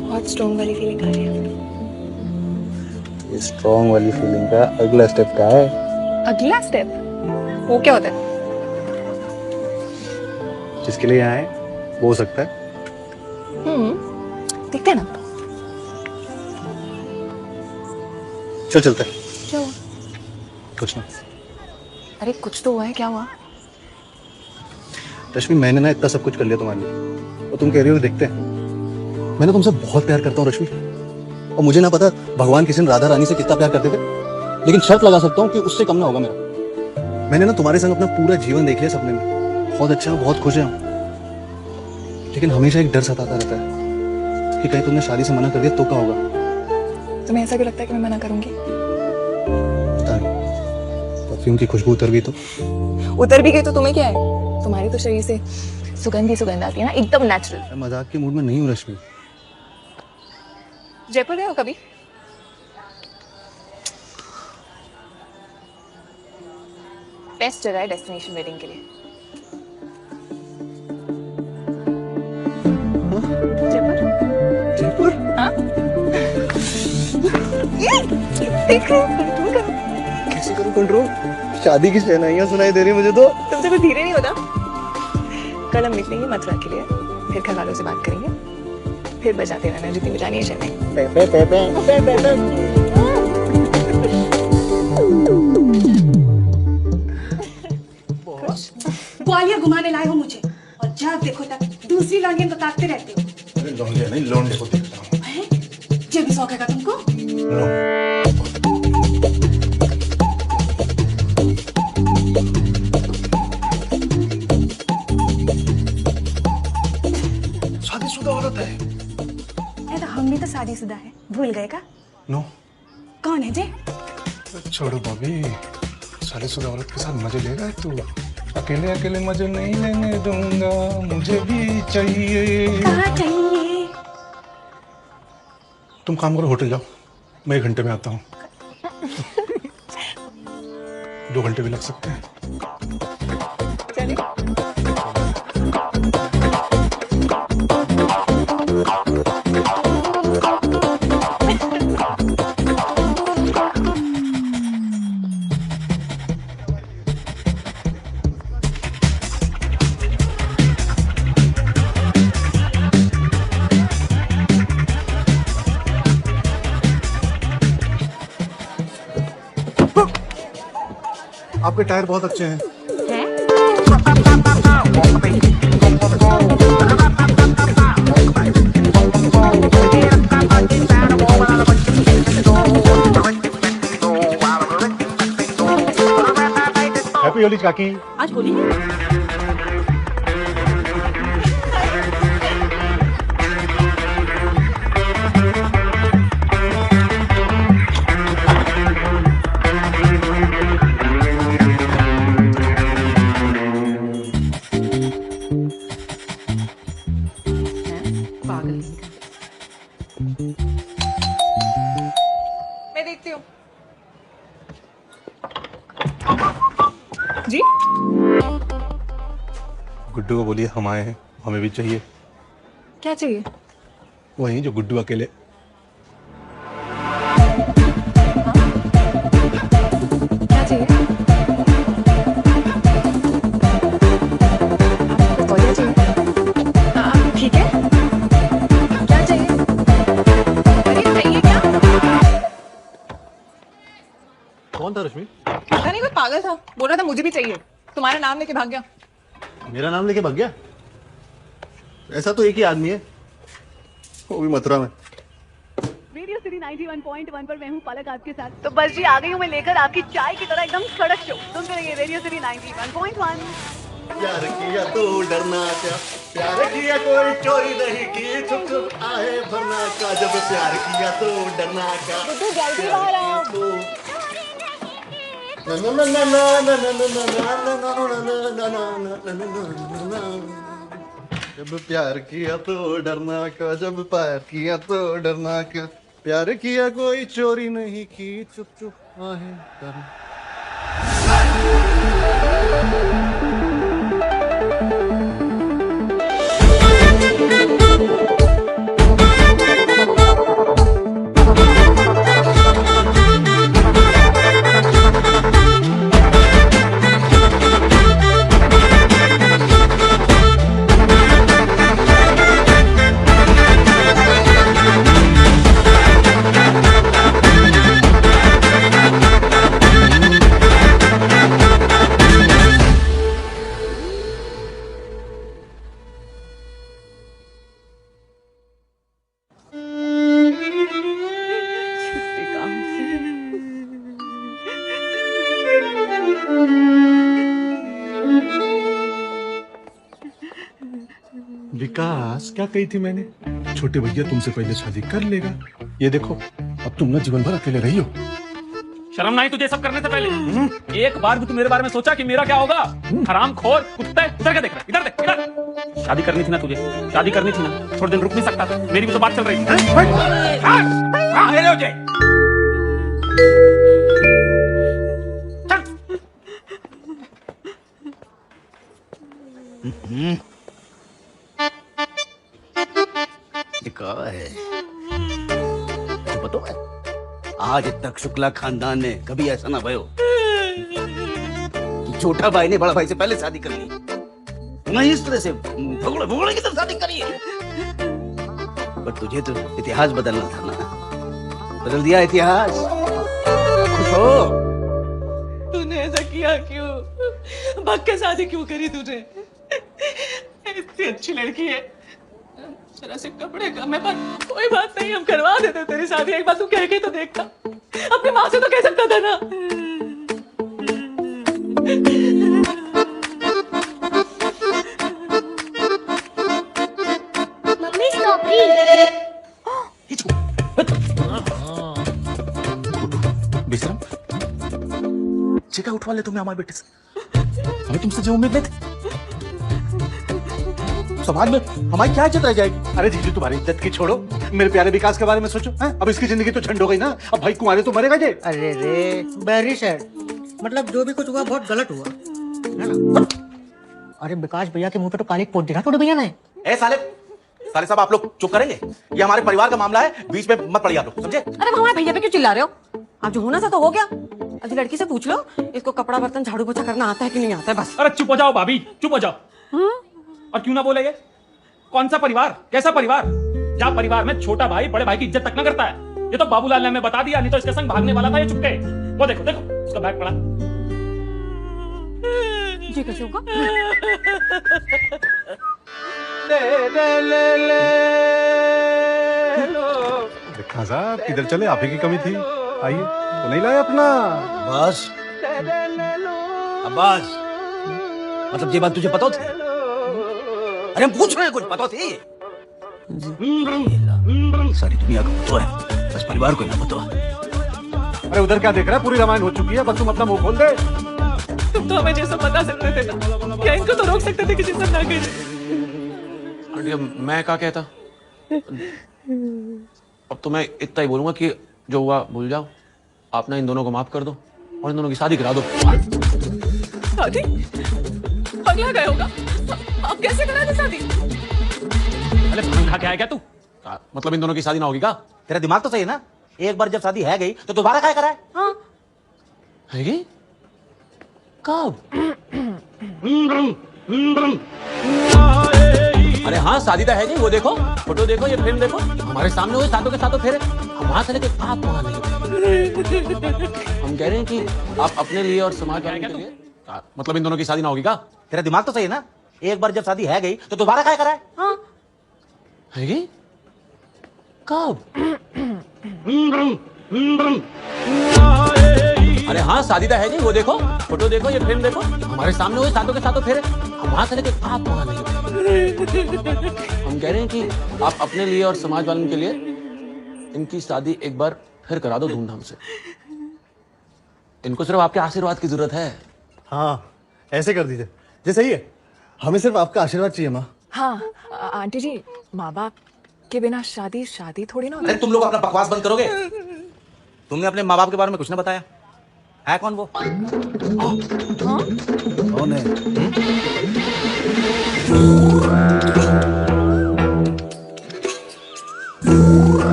[SPEAKER 6] बहुत स्ट्रॉन्ग वाली फीलिंग आ रही है।
[SPEAKER 3] ये स्ट्रॉन्ग वाली फीलिंग का अगला स्टेप क्या है?
[SPEAKER 6] अगला स्टेप वो क्या होता है?
[SPEAKER 3] जिसके लिए यहाँ है वो हो सकता है।
[SPEAKER 6] देखते हैं ना।
[SPEAKER 3] चल चलते हैं।
[SPEAKER 6] क्या हुआ?
[SPEAKER 3] कुछ ना।
[SPEAKER 6] अरे कुछ तो हुआ है, क्या हुआ?
[SPEAKER 3] रश्मि मैंने ना इतना सब कुछ कर लिया तुम्हारे लिए, और तुम कह रही हो देखते हैं। मैं ना तुमसे बहुत प्यार करता हूँ रश्मि, और मुझे ना पता भगवान किसी राधा रानी से कितना प्यार करते थे, लेकिन शर्त लगा सकता हूँ कि उससे कम ना होगा मेरा। मैंने ना तुम्हारे संग अपना पूरा जीवन देख लिया सपने में, बहुत अच्छा है, बहुत खुश है, लेकिन हमेशा एक डर सताता रहता है कि कहीं तुमने शादी से मना कर दिया तो क्या होगा।
[SPEAKER 6] तुम्हें ऐसा क्यों लगता है कि मैं मना करूंगी?
[SPEAKER 3] पता नहीं, परफ्यूम की खुशबू उतर गई तो
[SPEAKER 6] उतर भी गई तो तुम्हें क्या है? तुम्हारे तो शरीर से सुगंध ही सुगंध आती है ना, एकदम नेचुरल।
[SPEAKER 3] मैं मजाक के मूड में नहीं हूँ रश्मि।
[SPEAKER 6] जयपुर गए हो कभी? बेस्ट जगह है डेस्टिनेशन वेडिंग के लिए। जयपुर?
[SPEAKER 3] जयपुर?
[SPEAKER 6] हाँ? देख रहे हो?
[SPEAKER 3] कैसे करूँ कंट्रोल? शादी की शहनाइयाँ सुनाई दे रही मुझे तो।
[SPEAKER 6] तुमसे कुछ धीरे नहीं होता? कल हम निकलेंगे मथुरा के लिए, फिर घर वालों से बात करेंगे, फिर बजाते रहना जितनी बजानी है शहनाई।
[SPEAKER 16] ग्वालियर घुमाने लाए हो मुझे, और जब देखो तक दूसरी लौंडियन को ताकते रहते हो।
[SPEAKER 12] अरे लौंडिया नहीं, लौंडे को देखता हूँ।
[SPEAKER 16] ये भी शौक है तुमको?
[SPEAKER 12] नो। शादीशुदा औरत है।
[SPEAKER 16] तो हम भी तो शादीशुदा है, भूल गए का?
[SPEAKER 12] नो।
[SPEAKER 16] कौन है जे?
[SPEAKER 12] छोड़ो बॉबी, शादीशुदा औरत के साथ मजे लेगा तू? अकेले अकेले मजे नहीं लेने दूंगा, मुझे भी चाहिए।
[SPEAKER 16] कहाँ चाहिए?
[SPEAKER 12] तुम काम करो, होटल जाओ, मैं 1 घंटे में आता हूँ। 2 घंटे भी लग सकते हैं।
[SPEAKER 6] चलिए।
[SPEAKER 12] आपके टायर बहुत अच्छे हैं। हैप्पी होली काकी।
[SPEAKER 11] आज होली है?
[SPEAKER 6] मैं देखती हूँ। जी?
[SPEAKER 12] गुड्डू को बोलिए हम आए हैं, हमें भी चाहिए।
[SPEAKER 6] क्या चाहिए?
[SPEAKER 12] वही जो गुड्डू अकेले।
[SPEAKER 6] क्या चाहिए? तौलिया चाहिए? ठीक है। क्या चाहिए? अरे चाहिए क्या?
[SPEAKER 3] कौन था रश्मि?
[SPEAKER 6] पता नहीं, कोई पागल था, बोल रहा था मुझे भी चाहिए, तुम्हारा नाम लेके भाग गया।
[SPEAKER 3] मेरा नाम लेके भाग गया? ऐसा तो एक ही आदमी है, वो भी मथुरा में।
[SPEAKER 18] रेडियो सिटी 91.1 पर मैं हूँ पलक आपके साथ। तो बस जी आ गई हूँ मैं लेकर आपकी चाय की तरह एकदम कड़क शो। सुनते रहिए रेडियो सिटी 91.1।
[SPEAKER 3] प्यार किया तो डरना क्या, प्यार किया कोई चोरी नहीं की, चुप चुप आए भरना का, जब प्यार किया तो डरना क्या।
[SPEAKER 18] जल्दी बाहर आओ।
[SPEAKER 3] जब प्यार किया तो डरना का, जब प्यार किया तो डरना का, प्यार किया कोई चोरी नहीं की, चुप चुप आहे डरना।
[SPEAKER 12] विकास, क्या कही थी मैंने? छोटे भैया तुमसे पहले शादी कर लेगा। ये देखो, अब तुम ना जीवन भर अकेले रही हो।
[SPEAKER 8] शर्म नहीं तुझे सब करने से पहले? एक बार भी तू मेरे बारे में सोचा कि मेरा क्या होगा? हरामखोर कुत्ते, उधर क्या देख रहा है? इधर देख, इधर। शादी करनी थी ना तुझे, शादी करनी थी ना, थोड़े दिन रुक नहीं सकता था? मेरी भी तो बात चल रही थी।
[SPEAKER 5] है तो पता है, आज तक शुक्ला खानदान में कभी ऐसा ना भयो कि छोटा भाई ने बड़ा भाई से पहले शादी कर ली, नहीं इस तरह से भगोड़े भगोड़े की तरह शादी करी है। पर तुझे तो इतिहास बदलना था ना, बदल दिया इतिहास। खुश हो?
[SPEAKER 6] तूने ऐसा किया क्यों? भाग के शादी क्यों करी तूने? इतनी अच्छी लड़की है, जरा से कपड़े कम है, पर कोई बात नहीं, हम करवा देते तेरी शादी। एक बार तू कह के तो देखता, अपनी माँ से तो कह सकता था ना।
[SPEAKER 15] मम्मी स्टॉप
[SPEAKER 13] विक्रम, चिका उठवा ले तुम्हें हमारे बेटे से। हमें तुमसे जो उम्मीद नहीं थी। समाज में हमारी क्या इज्जत रह जाएगी? अरे जीजू, तुम्हारी इज्जत की छोड़ो, मेरे प्यारे विकास के बारे में सोचो। अब इसकी जिंदगी तो झंड हो गई ना, अब भाई कुमारे तो मरेगा जे।
[SPEAKER 10] अरे रे बैरी सर, मतलब जो भी कुछ हुआ बहुत गलत हुआ है ना। अरे विकास भैया के मुंह पे तो काली पोत दिखा थोड़े भैया ने।
[SPEAKER 13] ए साले साहब, आप लोग चुप करेंगे? ये हमारे परिवार का मामला है, बीच में मत पड़िए आप लोग, समझे?
[SPEAKER 14] अरे हमारे भैया पे क्यों चिल्ला रहे हो? अब जो होना था तो हो गया। अभी लड़की से पूछ लो, इसको कपड़ा बर्तन झाड़ू पोछा करना आता है कि नहीं आता है, बस।
[SPEAKER 8] अरे चुप हो जाओ भाभी, चुप हो जाओ। और क्यों ना बोलेगे? कौन सा परिवार, कैसा परिवार जहाँ परिवार में छोटा भाई बड़े भाई की इज्जत तक ना करता है? ये तो बाबूलाल ने हमें बता दिया, नहीं तो इसके संग भागने वाला था ये चुपके। वो देखो देखो, उसका बैग पड़ा।
[SPEAKER 14] जी कैसे होगा?
[SPEAKER 12] खान साहब किधर चले? आप ही की कमी थी, आइए। तो नहीं लाए अपना
[SPEAKER 5] बस अब्बास, मतलब ये बात तुझे पता थी? अरे हम पूछ रहे हैं, कुछ पता थी? सारी दुनिया को पता है, बस परिवार को ना पता।
[SPEAKER 12] अरे उधर क्या देख रहा है? पूरी रामायण हो चुकी है, बस तुम अपना मुंह खोल दे।
[SPEAKER 6] तुम तो हमें जैसा बता सकते थे ना, क्या इनको तो रोक सकते थे कि जिससे ना करे।
[SPEAKER 8] मैं क्या कहता? अब तो मैं इतना ही बोलूंगा कि जो हुआ भूल जाओ, आप ना इन दोनों को माफ कर दो और इन दोनों की शादी करा दो।
[SPEAKER 6] शादी? पगला गए होगा, अब कैसे करा दे शादी?
[SPEAKER 8] अरे पंखा क्या है क्या तू? मतलब इन दोनों की शादी ना होगी क्या?
[SPEAKER 5] तेरा दिमाग तो सही है ना? एक बार जब शादी है गई तो दोबारा क्या कराए?
[SPEAKER 14] हाँ
[SPEAKER 8] है कब? अरे हाँ, शादी तो है जी, वो देखो, फोटो देखो, ये फिल्म देखो, हमारे सामने हुए सातों के सातों फेरे, हम वहां से लेके आप वहां नहीं। हम कह रहे हैं कि आप अपने लिए और समाज वालों के लिए, मतलब इन दोनों की शादी ना होगी क्या?
[SPEAKER 5] तेरा दिमाग तो सही है ना? एक बार जब शादी है गई तो दोबारा क्या कराए?
[SPEAKER 14] हाँ
[SPEAKER 8] है कब? अरे हाँ, शादी तो है जी, वो देखो, फोटो देखो, ये फिल्म देखो, हमारे सामने हुए सातों के सातों फेरे, हम वहां से लेके आप वहां नहीं। हम कह रहे हैं कि आप अपने लिए और समाज वालों के लिए इनकी शादी एक बार फिर करा दो धूमधाम से। इनको सिर्फ आपके आशीर्वाद की जरूरत है।
[SPEAKER 3] हाँ, ऐसे कर दीजिए, जी सही है, हमें सिर्फ आपका आशीर्वाद चाहिए माँ।
[SPEAKER 6] हाँ आंटी जी, माँ बाप के बिना शादी शादी थोड़ी ना होती।
[SPEAKER 5] अरे तुम लोग अपना बकवास बंद करोगे? तुमने अपने माँ बाप के बारे में कुछ ना बताया है? कौन वो? कौन है?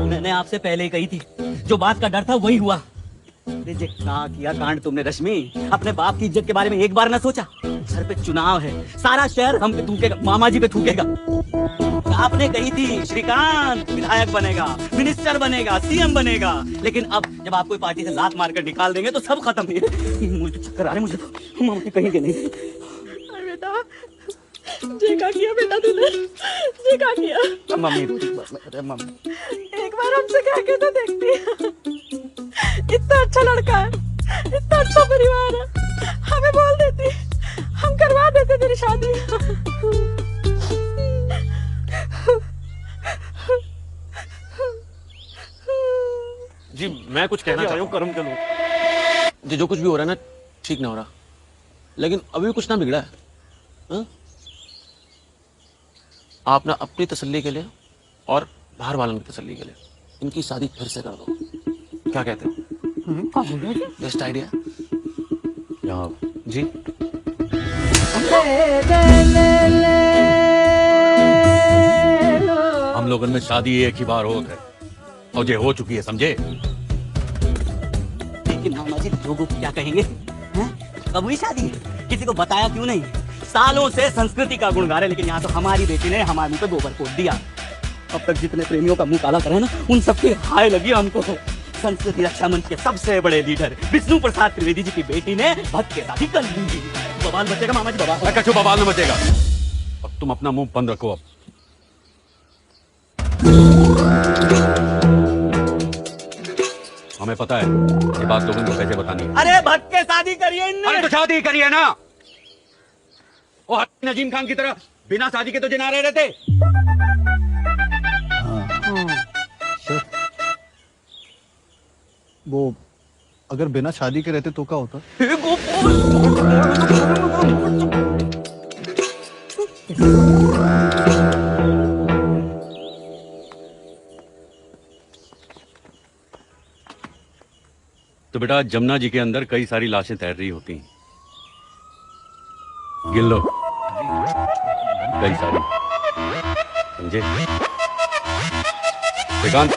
[SPEAKER 5] मैंने आपसे पहले ही कही थी, जो बात का डर था वही हुआ। जे कहा किया कांड तुमने रश्मि, अपने बाप की इज्जत के बारे में एक बार ना सोचा? सर पे चुनाव है, सारा शहर हम पे थूकेगा, मामा जी पे थूकेगा। आपने कही थी श्रीकांत विधायक बनेगा, मिनिस्टर बनेगा, सीएम बनेगा, लेकिन अब जब आप कोई पार्टी से लात मारकर निकाल देंगे तो सब खत्म है। मुझे तो चक्कर आ रहे, मुझे तो मामा जी कहीं के नहीं।
[SPEAKER 6] बेटा जी का किया बेटा तूने, जी का किया।
[SPEAKER 5] मम्मी अरे मम्मी,
[SPEAKER 6] एक बार हमसे कह के तो देखती, इतना अच्छा लड़का है, इतना अच्छा परिवार है, हमें बोल देती, हम करवा देते तेरी शादी।
[SPEAKER 8] जी मैं कुछ कहना चाहता हूँ, कर्म करो जी, जो कुछ भी हो रहा है ना ठीक ना हो रहा, लेकिन अभी भी कुछ ना बिगड़ा है। आप ना अपनी तसल्ली के लिए और बाहर वालों की तसल्ली के लिए इनकी शादी फिर से कर दो। क्या कहते हो? बेस्ट आइडिया जी।
[SPEAKER 4] हम लोगों में शादी एक ही बार हो गए और ये हो चुकी है, समझे?
[SPEAKER 5] लेकिन मामा जी लोगों को क्या कहेंगे? कब हुई शादी? किसी को बताया क्यों नहीं? सालों से संस्कृति का गुण गा रहे, लेकिन यहाँ तो हमारी बेटी ने हमारे मुंह पे गोबर पोत दिया। अब तक जितने प्रेमियों का मुंह काला करे ना, उन सबकी हाय लगी हमको। संस्कृति रक्षा मंच के सबसे बड़े लीडर विष्णु प्रसाद त्रिवेदी जी की बेटी ने भक्त के शादी कर ली। बवाल बचेगा मामा जी, बवाल।
[SPEAKER 4] कछु बवाल न बचेगा। अब तुम अपना मुंह बंद रखो। अब हमें पता है ये बात लोगों को कैसे बतानी है।
[SPEAKER 5] अरे भक्त के शादी करिए इनने।
[SPEAKER 4] अरे तो शादी करिए ना। वो नजीम खान की तरह बिना शादी के तो जना रहे रहते।
[SPEAKER 3] वो अगर बिना शादी के रहते तो क्या होता?
[SPEAKER 4] तो बेटा जमुना जी के अंदर कई सारी लाशें तैर रही होती हैं, गिन लो। कई सारी, समझे? श्रीकांत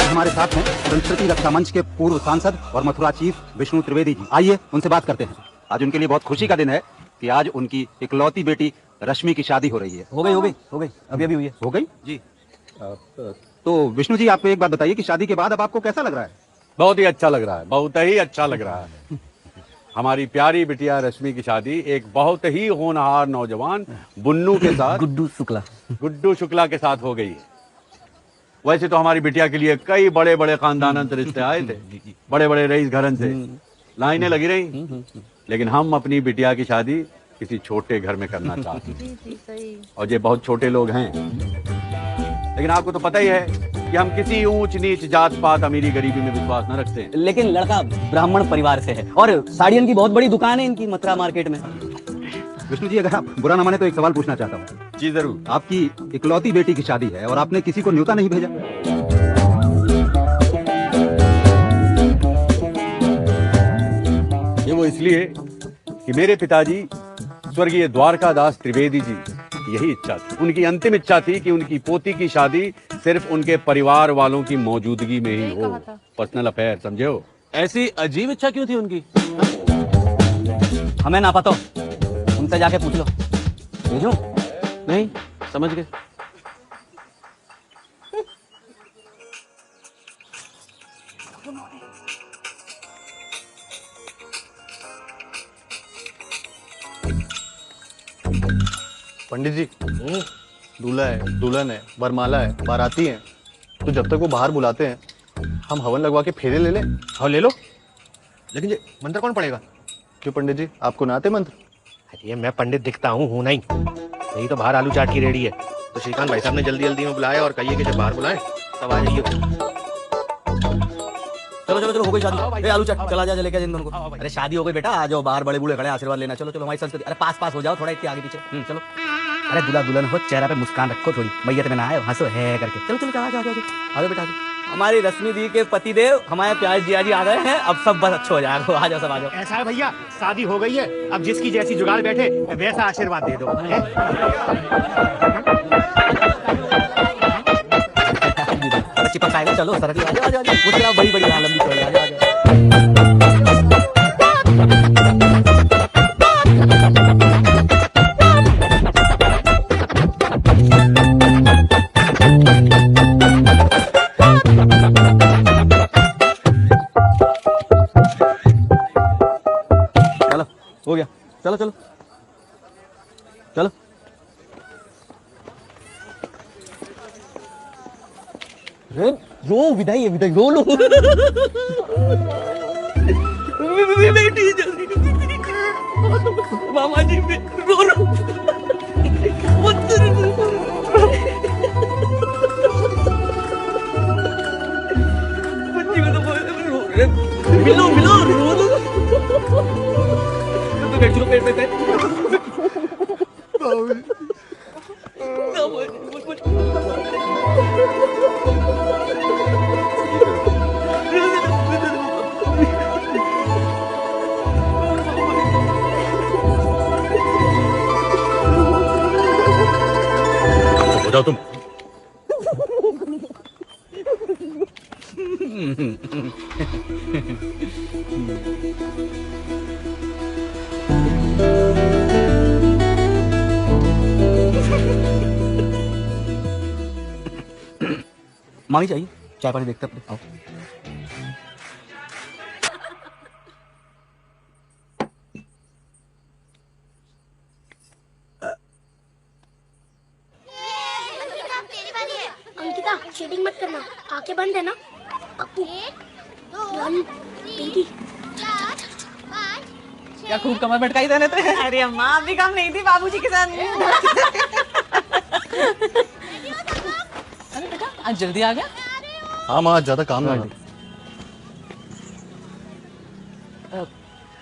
[SPEAKER 2] हमारे साथ हैं संस्कृति रक्षा मंच के पूर्व सांसद और मथुरा चीफ विष्णु त्रिवेदी जी। आइए उनसे बात करते हैं। आज उनके लिए बहुत खुशी का दिन है कि आज उनकी इकलौती बेटी रश्मि की शादी हो रही है।
[SPEAKER 5] हो गई अभी हुई है।
[SPEAKER 2] हो गई जी। तो विष्णु जी आप एक बात बताइए कि शादी के बाद अब आपको कैसा लग रहा है?
[SPEAKER 4] बहुत ही अच्छा लग रहा है, बहुत ही अच्छा लग रहा है। हमारी प्यारी बिटिया रश्मि की शादी एक बहुत ही होनहार नौजवान बुन्नू के साथ, गुड्डू शुक्ला के साथ हो गई है। वैसे तो हमारी बिटिया के लिए कई बड़े बड़े खानदान से रिश्ते आए थे, बड़े बड़े रईस घरन से लाइनें लगी रही, लेकिन हम अपनी बिटिया की शादी किसी छोटे घर में करना चाहते हैं। और ये बहुत छोटे लोग हैं, लेकिन आपको तो पता ही है कि हम किसी ऊंच नीच जात पात अमीरी गरीबी में विश्वास न रखते हैं।
[SPEAKER 5] लेकिन लड़का ब्राह्मण परिवार से है और साड़ियों की बहुत बड़ी दुकान है इनकी मथुरा मार्केट में।
[SPEAKER 2] विष्णु जी अगर आप बुरा न माने तो एक सवाल पूछना चाहता हूँ।
[SPEAKER 4] जी जरूर।
[SPEAKER 2] आपकी इकलौती बेटी की शादी है और आपने किसी को न्योता नहीं भेजा?
[SPEAKER 4] ये वो इसलिए कि मेरे पिताजी स्वर्गीय द्वारकादास त्रिवेदी जी की यही इच्छा थी। उनकी अंतिम इच्छा थी कि उनकी पोती की शादी सिर्फ उनके परिवार वालों की मौजूदगी में ही हो, पर्सनल अफेयर, समझे हो?
[SPEAKER 8] ऐसी अजीब इच्छा क्यों थी उनकी?
[SPEAKER 5] हमें ना पता, उनसे जाके पूछ लो। भेजूं?
[SPEAKER 8] नहीं, समझ गए।
[SPEAKER 3] पंडित जी, दूल्हा है, दुल्हन है, बरमाला है, बाराती है, तो जब तक वो बाहर बुलाते हैं हम हवन लगवा के फेरे ले लें।
[SPEAKER 13] हाँ ले लो,
[SPEAKER 3] लेकिन ये मंत्र कौन पड़ेगा? क्यों पंडित जी, आपको ना आते मंत्र?
[SPEAKER 13] अरे मैं पंडित दिखता हूँ नहीं। यही तो बाहर आलू चाट की रेडी है, तो श्रीकांत भाई साहब ने जल्दी जल्दी में बुलाया और कहिए कि जब बाहर बुलाएं तब आ जाइए।
[SPEAKER 5] चलो चलो चलो, हो गई शादी। आलू चाट चला जा, लेके जिन दोनों को। अरे शादी हो गई बेटा, आ जाओ, बाहर बड़े बूढ़े खड़े, आशीर्वाद लेना। चलो चलो, हमारी संस्कृति। अरे पास हो जाओ, थोड़ा इतने आगे पीछे। चलो। अरे दूल्हा दुल्हन हो, चेहरा पे मुस्कान रखो थोड़ी, मैयत में ना आए, हंसो है करके। चलो चलो, आ जाओ बेटा। हमारी रश्मि दी के पतिदेव हमारे प्यारे जिया जी आ गए हैं। अब सब बस अच्छा हो जाएगा। आ जाओ सब, आ जाओ।
[SPEAKER 10] ऐसा है भैया, शादी हो गई है, अब जिसकी जैसी जुगाड़ बैठे वैसा आशीर्वाद दे दो।
[SPEAKER 5] चिपक आएगा। चलो सरक, आ जाओ। बड़ी बड़ी लंबी चौड़ी, आ जाओ। हो गया, चलो चलो चलो। अरे रो विदाई है, विदाई रो लो। बेटी जल्दी मामा जी रो रो। बच्ची को तो रो रहे, मिलो मिलो रो लो। बैठ जाओ, बैठ बैठ।
[SPEAKER 4] हो जाओ तुम।
[SPEAKER 5] मामी चाहिए चाय पानी देखते अपने। आओ।
[SPEAKER 15] अंकिता चीटिंग मत करना, आंखें बंद है ना।
[SPEAKER 6] क्या खूब कमर भटकाई देने थे।
[SPEAKER 14] अरे अम्मा आप भी काम नहीं थी बाबूजी के साथ।
[SPEAKER 6] अरे बेटा आज जल्दी आ गया।
[SPEAKER 3] हाँ माँ, ज्यादा काम ना है।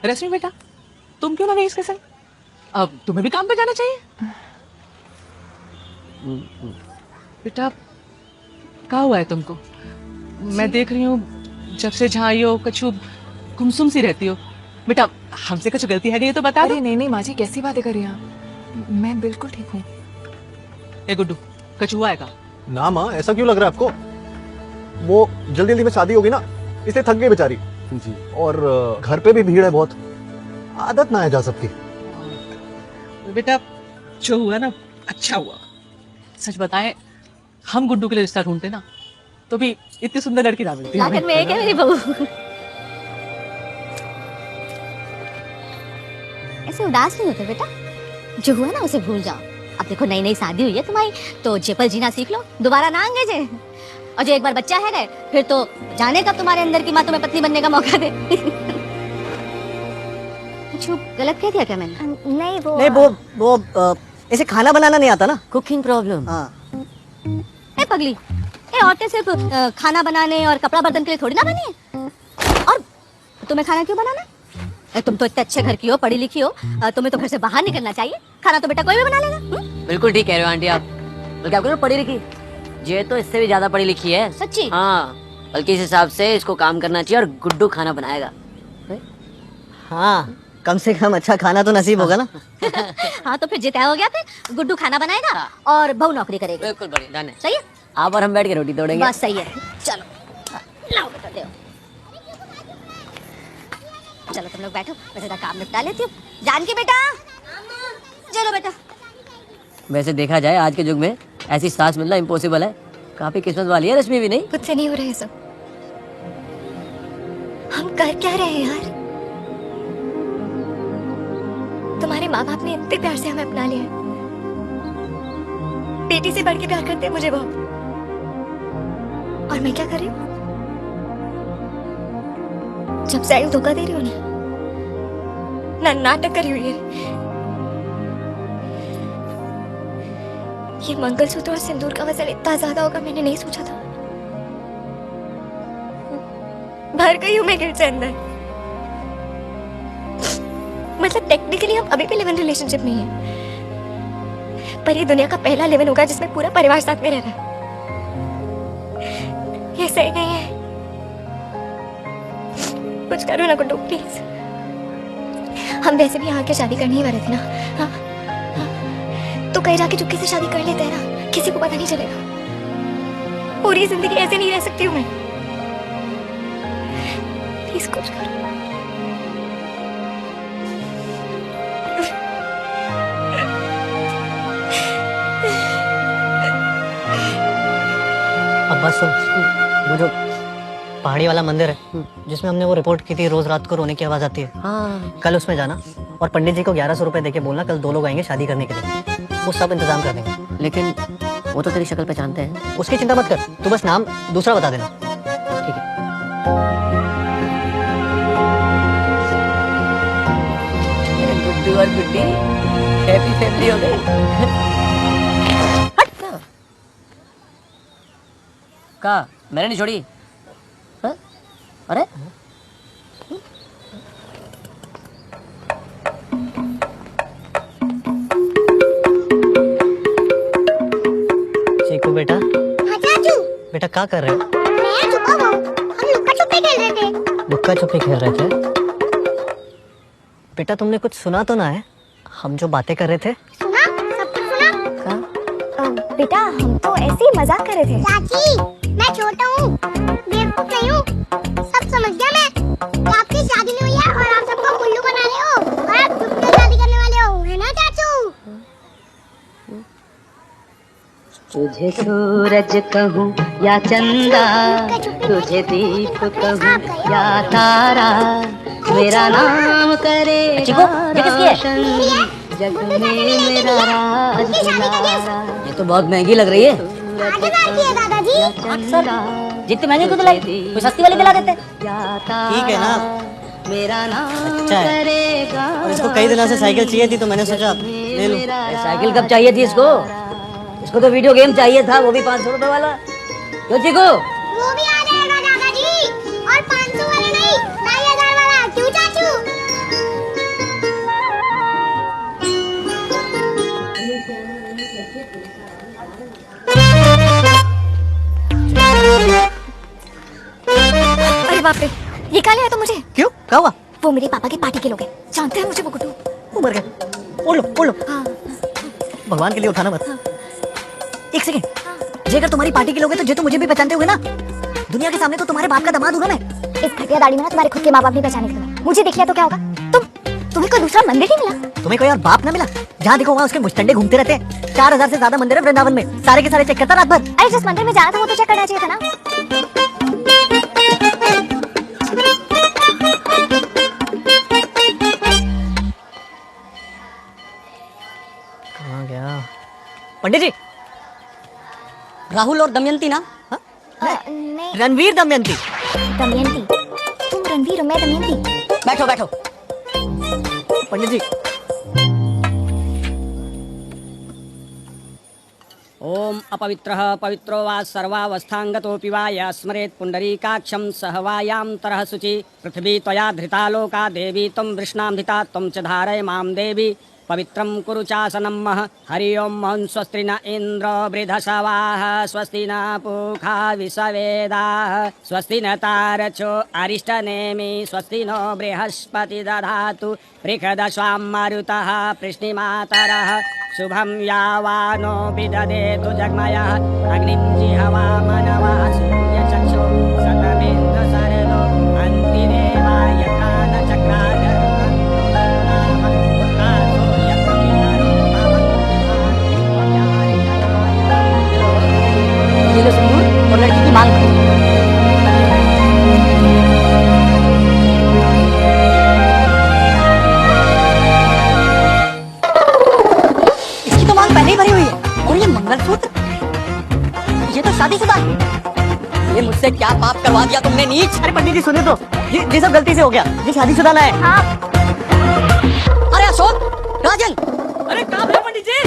[SPEAKER 6] रश्मि बेटा तुम क्यों ना गई इसके संग? अब तुम्हें भी काम पे जाना चाहिए। बेटा क्या हुआ है तुमको? मैं देख रही हूँ जब से जहाँ आई हो कछु गुमसुम सी रहती हो। बेटा हमसे कुछ गलती है ये तो बता दो।
[SPEAKER 19] अरे नहीं माँ जी कैसी बातें कर रही हैं आप? मैं बिल्कुल ठीक हूँ।
[SPEAKER 6] ए गुड्डू कछु हुआ है का?
[SPEAKER 3] ना माँ, ऐसा क्यों लग रहा है आपको? वो जल्दी जल्दी में शादी होगी ना, इसलिए थक गई बेचारी जी। और घर पे भी भीड़ है बहुत, आदत ना है जा सबकी।
[SPEAKER 6] बेटा जो हुआ ना अच्छा हुआ। सच बताएं हम गुड्डू के लिए रिश्ता ढूंढते ना तो भी इतनी सुंदर लड़की ना मिलती।
[SPEAKER 11] लाखन में एक है मेरी बहू। ऐसे उदास नहीं होते बेटा, जो हुआ ना उसे भूल जाओ। अब देखो नई नई शादी हुई है तुम्हारी तो जेपल जीना सीख लो, दोबारा ना अंगेजे। और जो एक बार बच्चा है गए फिर तो जाने कब तुम्हारे अंदर की माँ तुम्हें पत्नी बनने का मौका दे। कुछ गलत कह दिया क्या मैंने?
[SPEAKER 5] नहीं वो ऐसे खाना बनाना नहीं आता ना।
[SPEAKER 11] Cooking problem. हाँ। ए पगली, ए औरतें सिर्फ खाना बनाने और कपड़ा बर्तन के लिए थोड़ी ना बनी है। और तुम्हें खाना क्यों बनाना? तुम तो इतने अच्छे घर की हो, पढ़ी लिखी हो, तुम्हें तो घर से बाहर निकलना चाहिए। खाना तो बेटा कोई भी बना लेगा।
[SPEAKER 5] बिल्कुल ठीक कह रहे हो आंटी आप। बल्कि आपको पढ़ी लिखी, ये तो इससे भी ज्यादा पढ़ी लिखी है।
[SPEAKER 11] सच्ची?
[SPEAKER 5] हाँ, बल्कि इस हिसाब से इसको काम करना चाहिए और गुड्डू खाना बनाएगा। हाँ, कम से कम अच्छा खाना तो नसीब होगा ना।
[SPEAKER 11] हाँ तो फिर जितना हो गया फिर गुड्डू खाना बनाएगा और बहू नौकरी करेगी।
[SPEAKER 5] बिल्कुल बढ़िया, डन है।
[SPEAKER 11] सही है?
[SPEAKER 5] आप और हम बैठ के रोटी तोड़ेंगे।
[SPEAKER 11] बस सही है। चलो लाओ बेटा दे। चलो तुम लोग बैठो, मैं जरा काम निपटा लेती हूँ। जानकी बेटा चलो बेटा।
[SPEAKER 5] वैसे देखा जाए आज के युग में ऐसी सास मिलना इम्पॉसिबल है। काफी किस्मत वाली है रश्मि भी। नहीं
[SPEAKER 19] खुद से नहीं हो रहे सब। हम कर क्या रहे हैं यार? तुम्हारे माँ बाप ने इतने प्यार से हमें अपना लिया है। बेटी से बढ़ के प्यार करते हैं मुझे वो। और मैं क्या कर रही हूँ? जब से आई हूँ धोखा दे रही हूँ ना नाटक करी हुई है। ये मंगलसूत्र और सिंदूर का वजन इतना ज्यादा होगा मैंने नहीं सोचा था। भर गई हूँ मैं गिल्ट से अंदर। मतलब टेक्निकली हम अभी भी लिव इन रिलेशनशिप में हैं, पर ये दुनिया का पहला लिव इन होगा जिसमें पूरा परिवार साथ में रह रहा है। ये सही नहीं है। कुछ करो ना गुड्डू प्लीज। हम वैसे भी यहाँ के शादी करने ही वाले थे ना। हाँ? हाँ? तो कहीं जाके चुपके से शादी कर लेते हैं ना, किसी को पता नहीं चलेगा। पूरी जिंदगी ऐसे नहीं रह सकती हूँ मैं। प्लीज कुछ करो।
[SPEAKER 5] अब बस सुन, वो जो पहाड़ी वाला मंदिर है जिसमें हमने वो रिपोर्ट की थी रोज रात को रोने की आवाज आती है। हाँ। कल उसमें जाना और पंडित जी को 1100 रुपए देके बोलना कल 2 लोग आएंगे शादी करने के लिए। वो सब इंतजाम कर देंगे। लेकिन
[SPEAKER 20] वो तो तेरी शक्ल पहचानते हैं। उसकी चिंता मत कर, तू बस नाम दूसरा बता देना। ठीक है। गुड्डू और गुड्डी हैप्पी फैमिली हो गई। का मैंने नहीं छोड़ी। हाँ? अरे चीकू बेटा।
[SPEAKER 15] हाँ चाचू।
[SPEAKER 20] बेटा क्या कर रहे हो?
[SPEAKER 15] मैं छुपा हुआ हूँ। हम लुक्का छुपी खेल रहे थे।
[SPEAKER 20] लुक्का छुपी खेल रहे थे? बेटा तुमने कुछ सुना तो ना है? हम जो बातें कर रहे थे?
[SPEAKER 15] सुना? सब कुछ सुना?
[SPEAKER 19] बेटा हम तो ऐसे ही मजाक कर रहे थे।
[SPEAKER 15] चाची मैं छोटा हूँ, बेवकूफ नहीं हूँ, सब समझ गया मैं। आपकी शादी नहीं हुई है और आप सबको उल्लू बना रहे हो और आप चुपके शादी करने वाले हो, है ना चाचू?
[SPEAKER 21] तुझे सूरज कहूँ या चंदा, तुझे दीप कहूँ या तारा, मेरा नाम करेगा रोशन, जग में मेरा राज दुलारा।
[SPEAKER 20] ये तो बहुत महंगी लग रही है।
[SPEAKER 15] दादाजी
[SPEAKER 20] जितनी महंगी खुद लाई, कोई सस्ती वाली दिला देते। ठीक है ना,
[SPEAKER 21] मेरा नाम
[SPEAKER 20] अच्छा है।
[SPEAKER 21] करेगा।
[SPEAKER 20] और इसको कई दिनों से साइकिल चाहिए थी तो मैंने सोचा ले लूं। साइकिल कब चाहिए थी इसको? इसको तो वीडियो गेम चाहिए था, वो भी 500 रुपए वाला। क्यों चीकू?
[SPEAKER 15] वो भी आ जाएगा दादाजी, और 500 वाला नहीं, 1000 वाला। क्यों चाचू?
[SPEAKER 19] अरे बाप रे, ये क्या लिया तो मुझे?
[SPEAKER 20] क्यों? क्या हुआ?
[SPEAKER 19] वो मेरे पापा की पार्टी के लोग हैं, जानते हैं मुझे वो गुड्डू।
[SPEAKER 20] वो मर गए। उड़ लो।
[SPEAKER 19] हाँ।
[SPEAKER 20] भगवान के लिए उठाना मत। एक सेकंड, जे अगर तुम्हारी पार्टी के लोग हैं तो जे तो मुझे भी पहचानते होगे ना? दुनिया के सामने तो तुम्हारे बाप का दामाद हूँ ना मैं।
[SPEAKER 19] इस घटिया दाढ़ी में ना तुम्हारे खुद के माँ बाप नहीं पहचाने तुम्हें। मुझे देख लिया तो क्या होगा? तुम्हें कोई दूसरा मंदिर नहीं मिला?
[SPEAKER 20] तुम्हें कोई और बाप ना मिला? जहाँ देखो वहाँ उसके मुस्टंडे घूमते रहते हैं। 4000 से ज्यादा मंदिर है वृंदावन में, सारे के सारे चेक करता रात भर।
[SPEAKER 19] अरे जिस मंदिर में जाना था वो तो चेक करना चाहिए था ना।
[SPEAKER 20] कहाँ गया? पंडित जी, राहुल और दमयंती ना? हाँ?
[SPEAKER 19] नहीं।
[SPEAKER 20] रणवीर दमयंती।
[SPEAKER 19] दमयंती? तुम रणवीर और मैं दमयंती।
[SPEAKER 20] बैठो बैठो। पंडित जी।
[SPEAKER 22] ओम अपवित्रः पवित्रो वा सर्वावस्थांगतोऽपि वा यः स्मरेत् पुण्डरीकाक्षं सहवायां तरः शुचि। पृथ्वी त्वया धृता लोका देवी त्वं वृष्णां धिता त्वं च धारय मां देवी। पवित्रं कुरु चासनं मह। हरि ओं महं स्वस्ति न इन्द्रो वृधशवाः, स्वस्ति न पूषा विश्ववेदाः, स्वस्ति न तारचो अरिष्टनेमि, स्वस्ति नो बृहस्पति दधातु बृहदश्वां मरुतः पृश्निमातरः। शुभं यावानो विददेतु जग्मयः, अग्निं जिह्वा मनवः सूर्यचक्षु शतमेन्द्र शरदो अन्तिदेवा यथा न चक्राय।
[SPEAKER 20] और लड़की की मांग। इसकी तो मांग पहले ही भरी हुई है। और ये मंगलसूत्र, ये तो शादीशुदा। ये मुझसे क्या पाप करवा दिया तुमने नीच? अरे पंडित जी सुने तो, ये सब गलती से हो गया। ये शादीशुदा ना है। हाँ। अरे अशोक, राजन, अरे कहाँ है पंडित जी?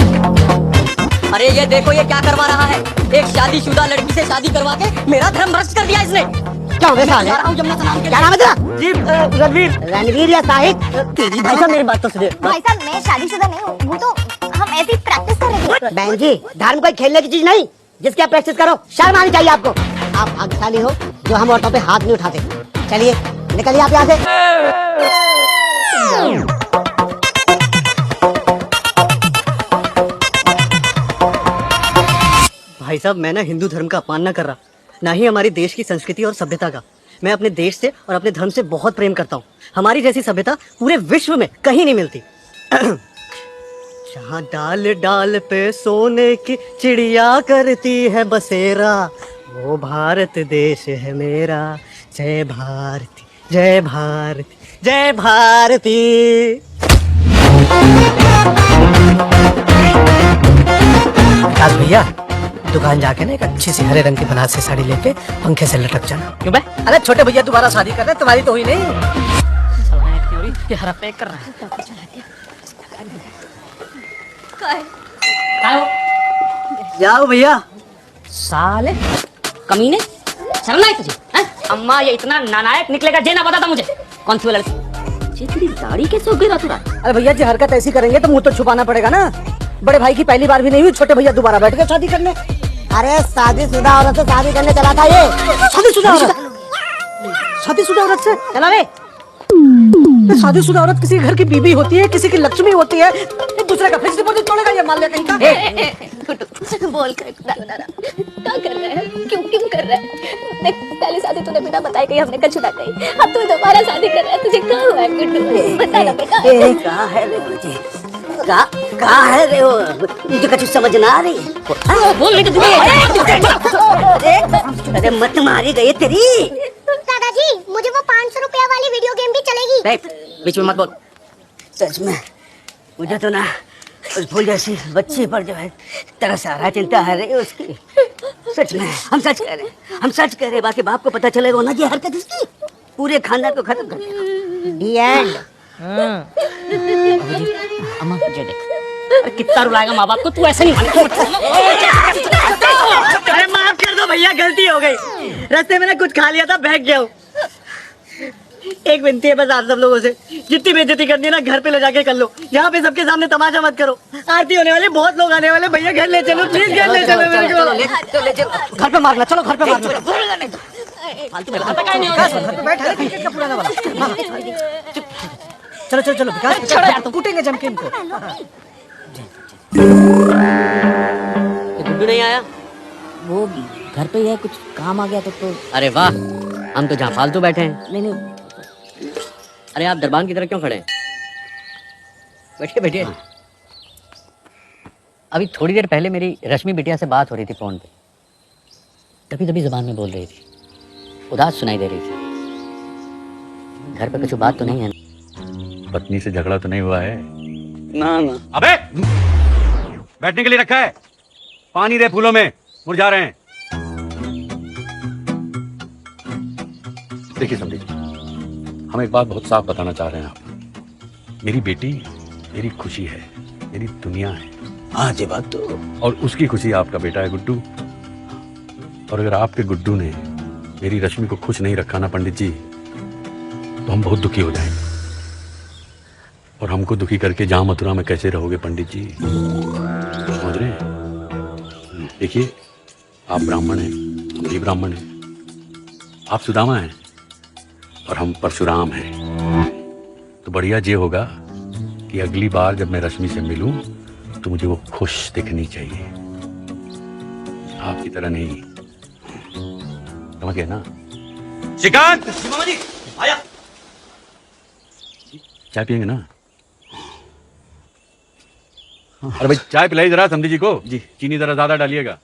[SPEAKER 20] अरे ये देखो ये क्या करवा रहा है। एक शादीशुदा लड़की से शादी करवा के मेरा धर्म भ्रष्ट कर दिया इसने। क्या हो गया? क्या नाम है तेरा? जी रणवीर। रणवीर या साहिब? तेरी भाई साहब मेरी बात तो सुनिए।
[SPEAKER 19] भाई साहब मैं शादीशुदा नहीं हूँ, वो तो हम ऐसे ही प्रैक्टिस कर रहे थे।
[SPEAKER 20] बहन जी, धर्म कोई खेलने की चीज नहीं जिसकी आप प्रैक्टिस करो। शर्म आनी चाहिए आपको। आप भाग्यशाली हो जो हम औरतों पे हाथ नहीं उठाते। चलिए निकलिए आप यहाँ से। भाई साहब मैं ना हिंदू धर्म का अपमान न कर रहा, ना ही हमारी देश की संस्कृति और सभ्यता का। मैं अपने देश से और अपने धर्म से बहुत प्रेम करता हूँ। हमारी जैसी सभ्यता पूरे विश्व में कहीं नहीं मिलती। जहाँ डाल डाल पे सोने की चिड़िया करती है बसेरा, वो भारत देश है मेरा। जय भारती, जय भारती, जय भारती। विकास भैया, दुकान जाके ना एक अच्छी सी हरे रंग की बनारसी से साड़ी लेके पंखे से लटक जाना। क्यों बे? अरे छोटे भैया दोबारा शादी कर रहे हैं, तुम्हारी तो हुई नहीं।
[SPEAKER 14] ये हरा पैक कर रहा है।
[SPEAKER 20] जाओ भैया।
[SPEAKER 14] साले कमीने, शर्म नहीं तुझे? हैं? अम्मा ये इतना नालायक निकलेगा जे ना बताता मुझे। कौन सी वो लड़की? तेरी दाढ़ी कैसे हो गई रातों रात?
[SPEAKER 20] अरे भैया जी हरकत ऐसी करेंगे तो मुंह तो छुपाना पड़ेगा ना। बड़े भाई की पहली बार भी नहीं हुई, छोटे भैया दोबारा बैठ गए शादी करने। अरे शादीशुदा औरत से शादी करने चला था ये। शादीशुदा औरत? शादीशुदा औरत से चला रे? शादीशुदा औरत किसी घर की बीबी होती है, किसी की लक्ष्मी होती है, एक दूसरे का फिक्स डिपॉजिट तोड़ेगा ये मान लिया कहीं का।
[SPEAKER 19] बोल कर क्या कर रहा है? क्यों कर रहा है? देख पहले शादी तूने बिना बताए कही, हमने कल छुड़ा गई, अब तू दोबारा शादी कर रहा है, तुझे क्या हुआ है गुड्डू? बता ना बेटा।
[SPEAKER 20] कहाँ है रे मुझे? कहाँ है रे वो? मुझे कुछ समझ ना आ रही।
[SPEAKER 14] बोल नहीं तो
[SPEAKER 20] अरे मत मारी गई तेरी।
[SPEAKER 15] दादाजी मुझे वो 500 रुपया वाली वीडियो गेम भी चलेगी?
[SPEAKER 20] बीच में मत बोल। सच में मुझे तो ना उस फूल जैसी बच्ची पर जो है तरस आ रहा है, चिंता है रे उसकी। सच में हम सच कह रहे हैं, हम सच कह रहे हैं। बाकी बाप को पता चलेगा ना ये हरकत इसकी, पूरे खानदान को खत्म कर देगा। The end।
[SPEAKER 14] अम्मा ये देख, अरे कितना रुलाएगा माँ बाप को? तू ऐसे नहीं मानेगा।
[SPEAKER 20] अरे माफ कर दो भैया, गलती हो गई। रास्ते में ना कुछ खा लिया था, बहक गया हूँ। एक विनती है बस आप सब लोगों से, जितनी बेइज्जती करनी है ना घर पे ले जाके कर लो। यहाँ पे सबके सामने तमाशा मत करो। आरती होने वाले, बहुत लोग आने वाले। भैया घर ले चलो प्लीज, घर ले चलो मेरे को। घर पे मारना, चलो घर पे मारना। फालतू में घर पे बैठा है क्रिकेट का पुराना वाला। चलो चलो चलो विकास, कूटेंगे जम के इनको।
[SPEAKER 14] गुड्डू नहीं आया? वो घर पे ही है, कुछ काम आ गया तो। अरे वाह, हम तो जहाँ फालतू बैठे हैं। नहीं। अरे आप दरबान की तरह क्यों खड़े हैं? बैठिए। अभी थोड़ी देर पहले मेरी रश्मि बिटिया से बात हो रही थी फोन पे। तभी जुबान में बोल रही थी, उदास सुनाई दे रही थी। घर पे कुछ बात तो नहीं है?
[SPEAKER 4] पत्नी से झगड़ा तो नहीं हुआ है
[SPEAKER 5] ना?
[SPEAKER 4] अबे बैठने के लिए रखा है, पानी दे, फूलों में मुरझा रहे हैं। देखिए समझिए, हम एक बात बहुत साफ बताना चाह रहे हैं आपको। मेरी बेटी मेरी खुशी है, मेरी दुनिया है।
[SPEAKER 2] हाँ जी बात तो।
[SPEAKER 4] और उसकी खुशी आपका बेटा है गुड्डू। और अगर आपके गुड्डू ने मेरी रश्मि को खुश नहीं रखा ना पंडित जी, तो हम बहुत दुखी हो जाएंगे। और हमको दुखी करके जहां मथुरा में कैसे रहोगे पंडित जी, समझ रहे हैं? देखिए, आप ब्राह्मण हैं, हम भी ब्राह्मण हैं। आप सुदामा हैं और हम परशुराम हैं। तो बढ़िया ये होगा कि अगली बार जब मैं रश्मि से मिलूं तो मुझे वो खुश दिखनी चाहिए, आपकी तरह नहीं। समझ गए ना? श्रीकांत,
[SPEAKER 5] मामा जी आया।
[SPEAKER 4] चाय पियेंगे ना? अरे भाई चाय पिलाई जरा समझी जी को। जी। चीनी जरा ज्यादा डालिएगा,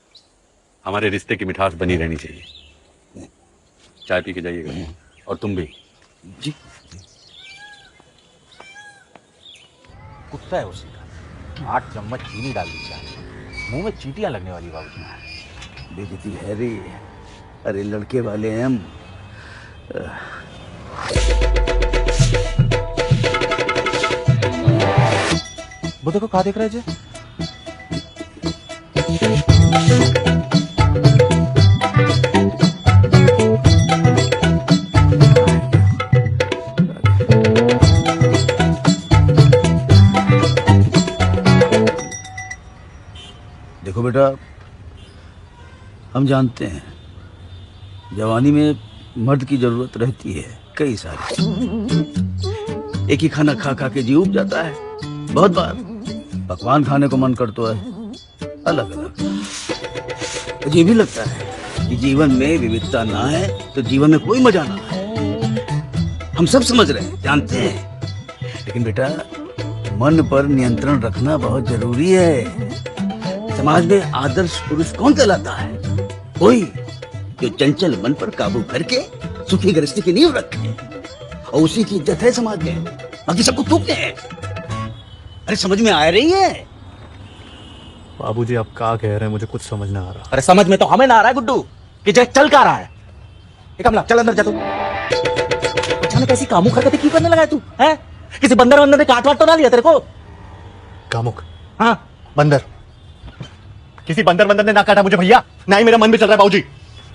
[SPEAKER 4] हमारे रिश्ते की मिठास बनी रहनी चाहिए। चाय पी के जाइएगा। और तुम भी।
[SPEAKER 2] जी। कुत्ता है उसी का। 8 चम्मच चीनी डाल दी चाय, मुंह में चींटियां लगने वाली बाबूजी। बेइज्जती है रे। अरे लड़के वाले हैं हम। वो देखो कहाँ देख रहे जी? देखो बेटा, हम जानते हैं जवानी में मर्द की जरूरत रहती है कई सारी। एक ही खाना खा खा के जी उब जाता है। बहुत बार पकवान खाने को मन करता है, अलग अलग। मुझे भी लगता है कि जीवन में विविधता ना है तो जीवन में कोई मजा ना है। हम सब समझ रहे हैं, जानते हैं, लेकिन बेटा मन पर नियंत्रण रखना बहुत जरूरी है। समाज में आदर्श पुरुष कौन कहलाता है? कोई जो चंचल मन पर काबू करके सुखी गृहस्थी की नींव रखे, और उसी की इज्जत है समाज में। बाकी सबको थूकते हैं। अरे समझ में आ रही है?
[SPEAKER 3] बाबूजी आप क्या कह रहे हैं, मुझे कुछ समझ ना आ रहा।
[SPEAKER 1] अरे समझ में तो हमें ना आ रहा है गुड्डू कि जय चल का रहा है। कमला चल अंदर जा तू। अचानक ऐसी कामुक हरकतें क्यों करने लगा है तू? हैं? किसी बंदर वंदर ने काट वाट तो ना लिया तेरे को?
[SPEAKER 3] कामुक?
[SPEAKER 1] हाँ
[SPEAKER 3] बंदर? किसी बंदर ने ना काटा मुझे भैया, ना ही मेरा मन भी चल रहा है बाबूजी।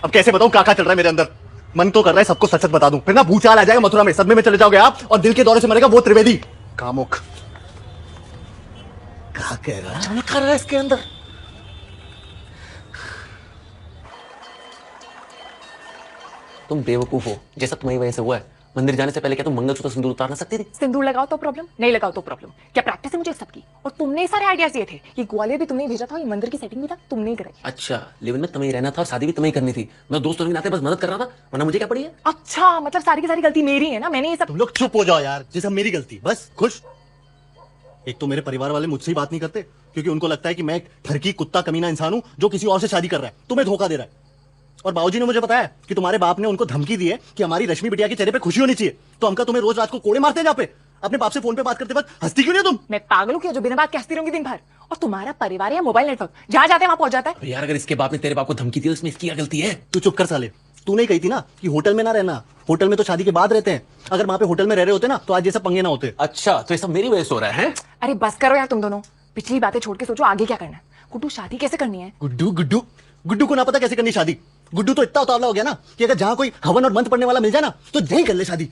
[SPEAKER 3] अब कैसे बताऊं क्या चल रहा है मेरे अंदर। मन तो कर रहा है सबको सच सच बता दूं, फिर ना भूचाल आ जाएगा मथुरा में, सदमे में चले जाओगे आप और दिल के दौरे से मरेगा वो त्रिवेदी। कामुक
[SPEAKER 1] क्या कह रहा है? अचानक कर रहा है इसके अंदर।
[SPEAKER 8] तुम बेवकूफ हो, जैसा तुम्हारी वजह से हुआ है। मंदिर जाने से पहले क्या तुम मंगलसूत्र सिंदूर उतार ना सकती थी?
[SPEAKER 6] सिंदूर लगाओ तो प्रॉब्लम, नहीं लगाओ तो प्रॉब्लम। क्या प्रैक्टिस है मुझे सबकी? और तुमने सारे आइडियाज दिए थे। ये ग्वालियर भी तुमने भेजा था, ये मंदिर की सेटिंग भी था तुमने ही कराई।
[SPEAKER 8] अच्छा, लिव इन में तुम्हें रहना था और शादी भी तुम्हें करनी थी। मैं दोस्त होने के नाते बस मदद कर रहा था, वरना मुझे क्या पड़ी है?
[SPEAKER 6] अच्छा, मतलब सारी की सारी गलती मेरी है ना, मैंने ये सब।
[SPEAKER 3] तुम लोग चुप हो जाओ यार, जैसे मेरी गलती। बस खुश। एक तो मेरे परिवार वाले मुझसे ही बात नहीं करते क्योंकि उनको लगता है कि मैं एक ठरकी कुत्ता कमीना इंसान हूं जो किसी और से शादी कर रहा है, तुम्हें धोखा दे रहा है। और बाबूजी ने मुझे बताया कि तुम्हारे बाप ने उनको धमकी दी है कि हमारी रश्मि बिटिया के चेहरे पे खुशी होनी चाहिए। तो हमका तुम्हें रोज रात को कोड़े मारते हैं जहाँ पे। अपने बाप से फोन पे बात करते वक्त हंसती क्यों नहीं तुम?
[SPEAKER 6] मैं पागल हूँ क्या जो बिना बात के हंसती रहूंगी दिन भर? और तुम्हारा परिवार या मोबाइल नेटवर्क जहाँ जाते हैं वहां पहुंच जाता है।
[SPEAKER 8] यार अगर इसके बाप ने तेरे बाप को धमकी दी तो इसमें इसकी क्या गलती है?
[SPEAKER 3] तू चुप कर साले। तू नहीं कही थी ना कि होटल में ना रहना, होटल में तो शादी के बाद रहते हैं। अगर वहां पे होटल में रह रहे होते ना तो आज ये सब पंगे ना होते।
[SPEAKER 8] अच्छा, तो ये सब मेरी वजह से हो रहा है?
[SPEAKER 6] अरे बस करो यार तुम दोनों, पिछली बातें छोड़ के सोचो आगे क्या करना है। गुड्डू शादी कैसे करनी है?
[SPEAKER 3] गुड्डू को ना पता कैसे करनी शादी। गुड्डू तो इतना उतावला हो गया ना कि अगर जहां कोई हवन और मंत्र पढ़ने वाला मिल जाए ना तो यहीं कर ले शादी।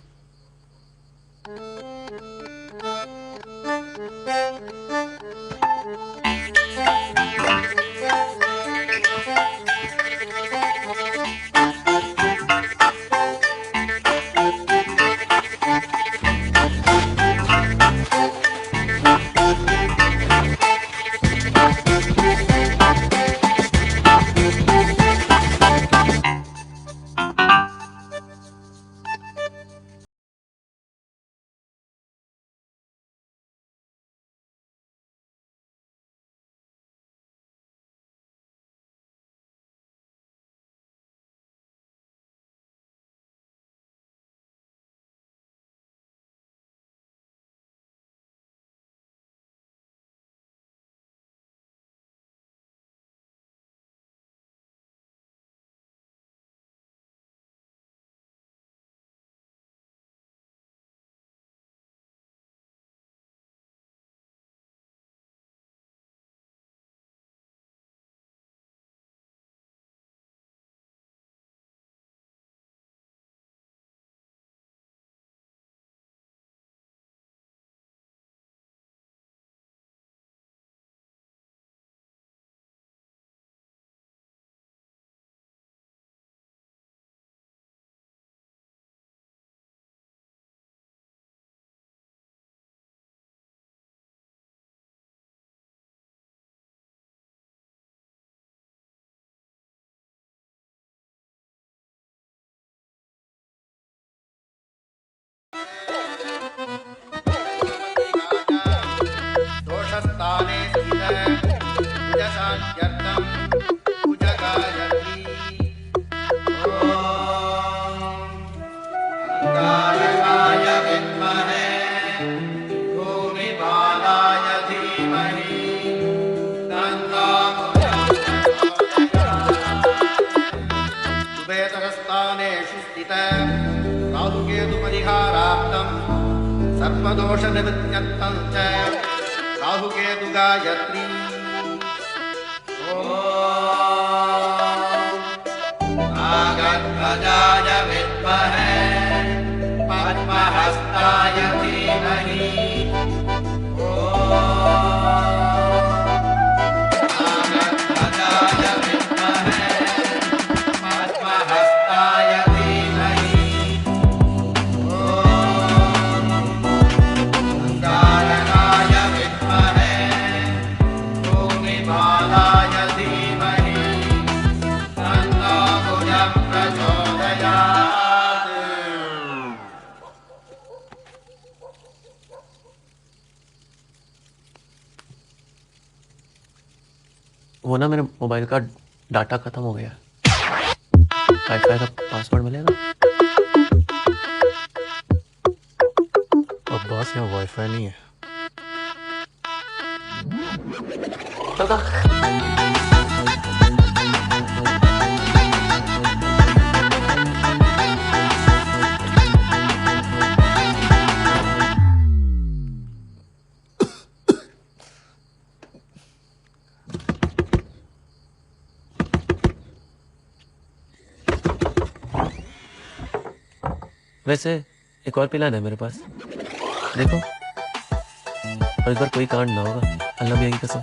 [SPEAKER 9] सर्पदोष निवृत्त्यर्थं च राहुकेतु गायत्री। नागध्वजाय विद्महे पद्महस्ताय धीमहि। नागध्वजाय विद्महे पद्महस्ताय धीमहि। नारायणाय विद्महे भूमिबालाय धीमहि तन्नो भुजः प्रचोदयात्।
[SPEAKER 8] वो ना मेरे मोबाइल का डाटा खत्म हो गया। वाईफाई का पासवर्ड मिलेगा?
[SPEAKER 3] अब बस यहाँ वाईफाई नहीं है।
[SPEAKER 1] चल का
[SPEAKER 8] वैसे एक और पिलान है मेरे पास, देखो, और इस बार कोई कांड ना होगा, अल्लाह मियां की कसम।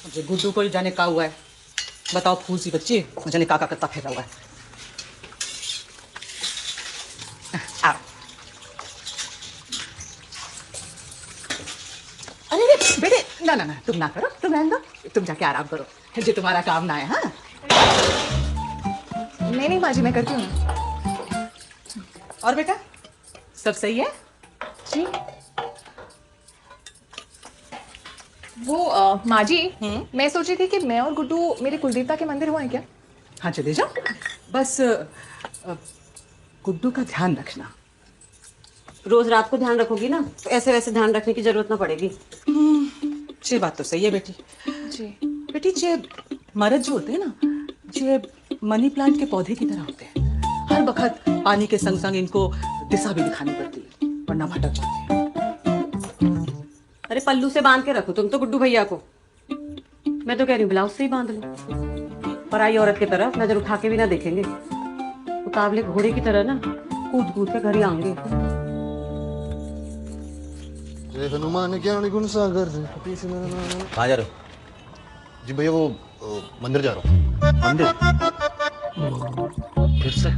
[SPEAKER 16] मुझे गुड्डू को जाने का हुआ है, बताओ फूल सी बच्ची मुझे काका करता फिर हुआ है। आओ। अरे बेटे ना ना ना तुम ना करो, तुम रहने दो, तुम जाके आराम करो, जो तुम्हारा काम ना है। हाँ
[SPEAKER 6] नहीं माँ जी, मैं करती हूँ।
[SPEAKER 16] और बेटा सब सही है?
[SPEAKER 6] जी वो माँ जी, मैं सोच रही थी कि मैं और गुड्डू मेरे कुलदेवता के मंदिर हुआ है क्या?
[SPEAKER 16] हाँ चले जाओ, बस गुड्डू का ध्यान रखना।
[SPEAKER 14] रोज रात को ध्यान रखोगी ना, तो ऐसे वैसे ध्यान रखने की जरूरत ना पड़ेगी।
[SPEAKER 16] ये बात तो सही है बेटी।
[SPEAKER 6] जी
[SPEAKER 16] बेटी जे मर्द जो होते हैं ना, जे मनी प्लांट के पौधे की तरह होते हैं, हर वक्त पानी के संग संग इनको दिशा भी दिखानी पड़ती है, वरना भटक जाते हैं।
[SPEAKER 14] अरे पल्लू से बांध के रखो तुम तो गुड्डू भैया को। मैं तो कह रही हूँ ब्लाउज से ही बांध लो। पराई औरत की तरफ नजर उठा के भी ना देखेंगे, उतावले घोड़े की तरह ना कूद कूद के घर ही आएंगे।
[SPEAKER 3] जय हनुमान ज्ञान गुण सागर।
[SPEAKER 2] कहाँ जा रहे हो?
[SPEAKER 3] जी भैया वो मंदिर जा रहा हूँ।
[SPEAKER 2] मंदिर? फिर से?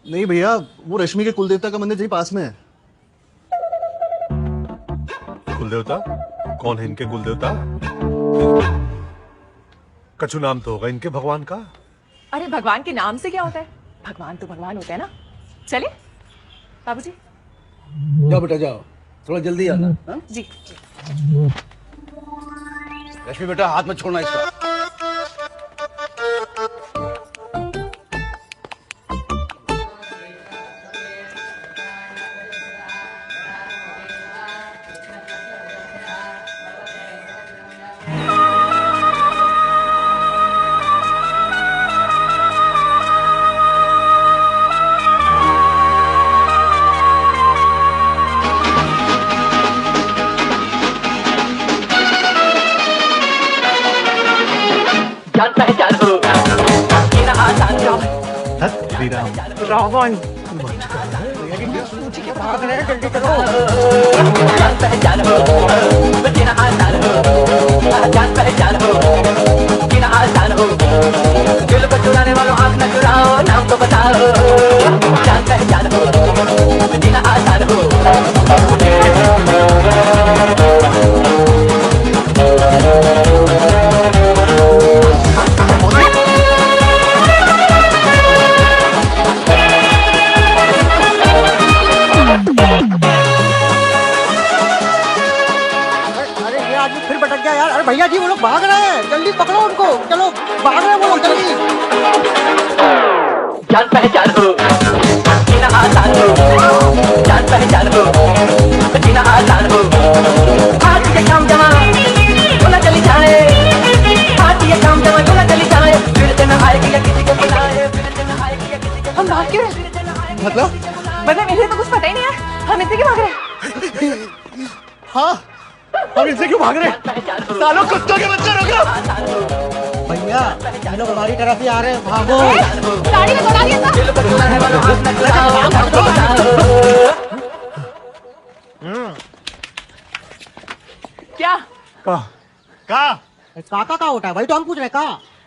[SPEAKER 3] नहीं भैया, वो रश्मि के कुलदेवता का मंदिर यही पास में है।
[SPEAKER 12] कुलदेवता? कौन है इनके कुलदेवता? कछु नाम तो होगा इनके भगवान का।
[SPEAKER 6] अरे भगवान के नाम से क्या होता है? भगवान तो भगवान होता है ना। चले बाबूजी।
[SPEAKER 1] जाओ बेटा जाओ, थोड़ा जल्दी आना। हाँ?
[SPEAKER 6] जी
[SPEAKER 1] रश्मि बेटा हाथ में छोड़ना इसका।
[SPEAKER 10] रावण
[SPEAKER 5] दिल को चुराने वालों आँख न चुराओ, नाम तो बताओ, जान पहचान हो, जीना आसान हो।
[SPEAKER 10] फिर भटक गया यार। अरे भैया जी वो लोग भाग रहे हैं, जल्दी पकड़ो उनको, चलो भाग रहे हैं वो लोग, जल्दी।
[SPEAKER 5] जान पहचान हो, जीना आसान हो, जान पहचान हो, जीना आसान हो। आज ये काम जमा बोला चली जाए, आज ये काम जमा बोला चली जाए, फिर से न आएगी या किसी को बुलाए, फिर से न आएगी या किसी को।
[SPEAKER 6] हम भाग क्यों रहे?
[SPEAKER 3] मतलब
[SPEAKER 6] इन्हें तो कुछ पता ही नहीं है, हम इससे क्यों भाग रहे हैं?
[SPEAKER 3] हाँ, हम इनसे क्यों भाग रहे हैं? सालों कुत्तों के बच्चे रुको।
[SPEAKER 10] भैया ये लोग हमारी तरफ ही आ रहे हैं, भागो।
[SPEAKER 6] गाड़ी में दौड़ा दिया था। क्या
[SPEAKER 10] काका का होता है भाई, तो हम पूछ रहे का।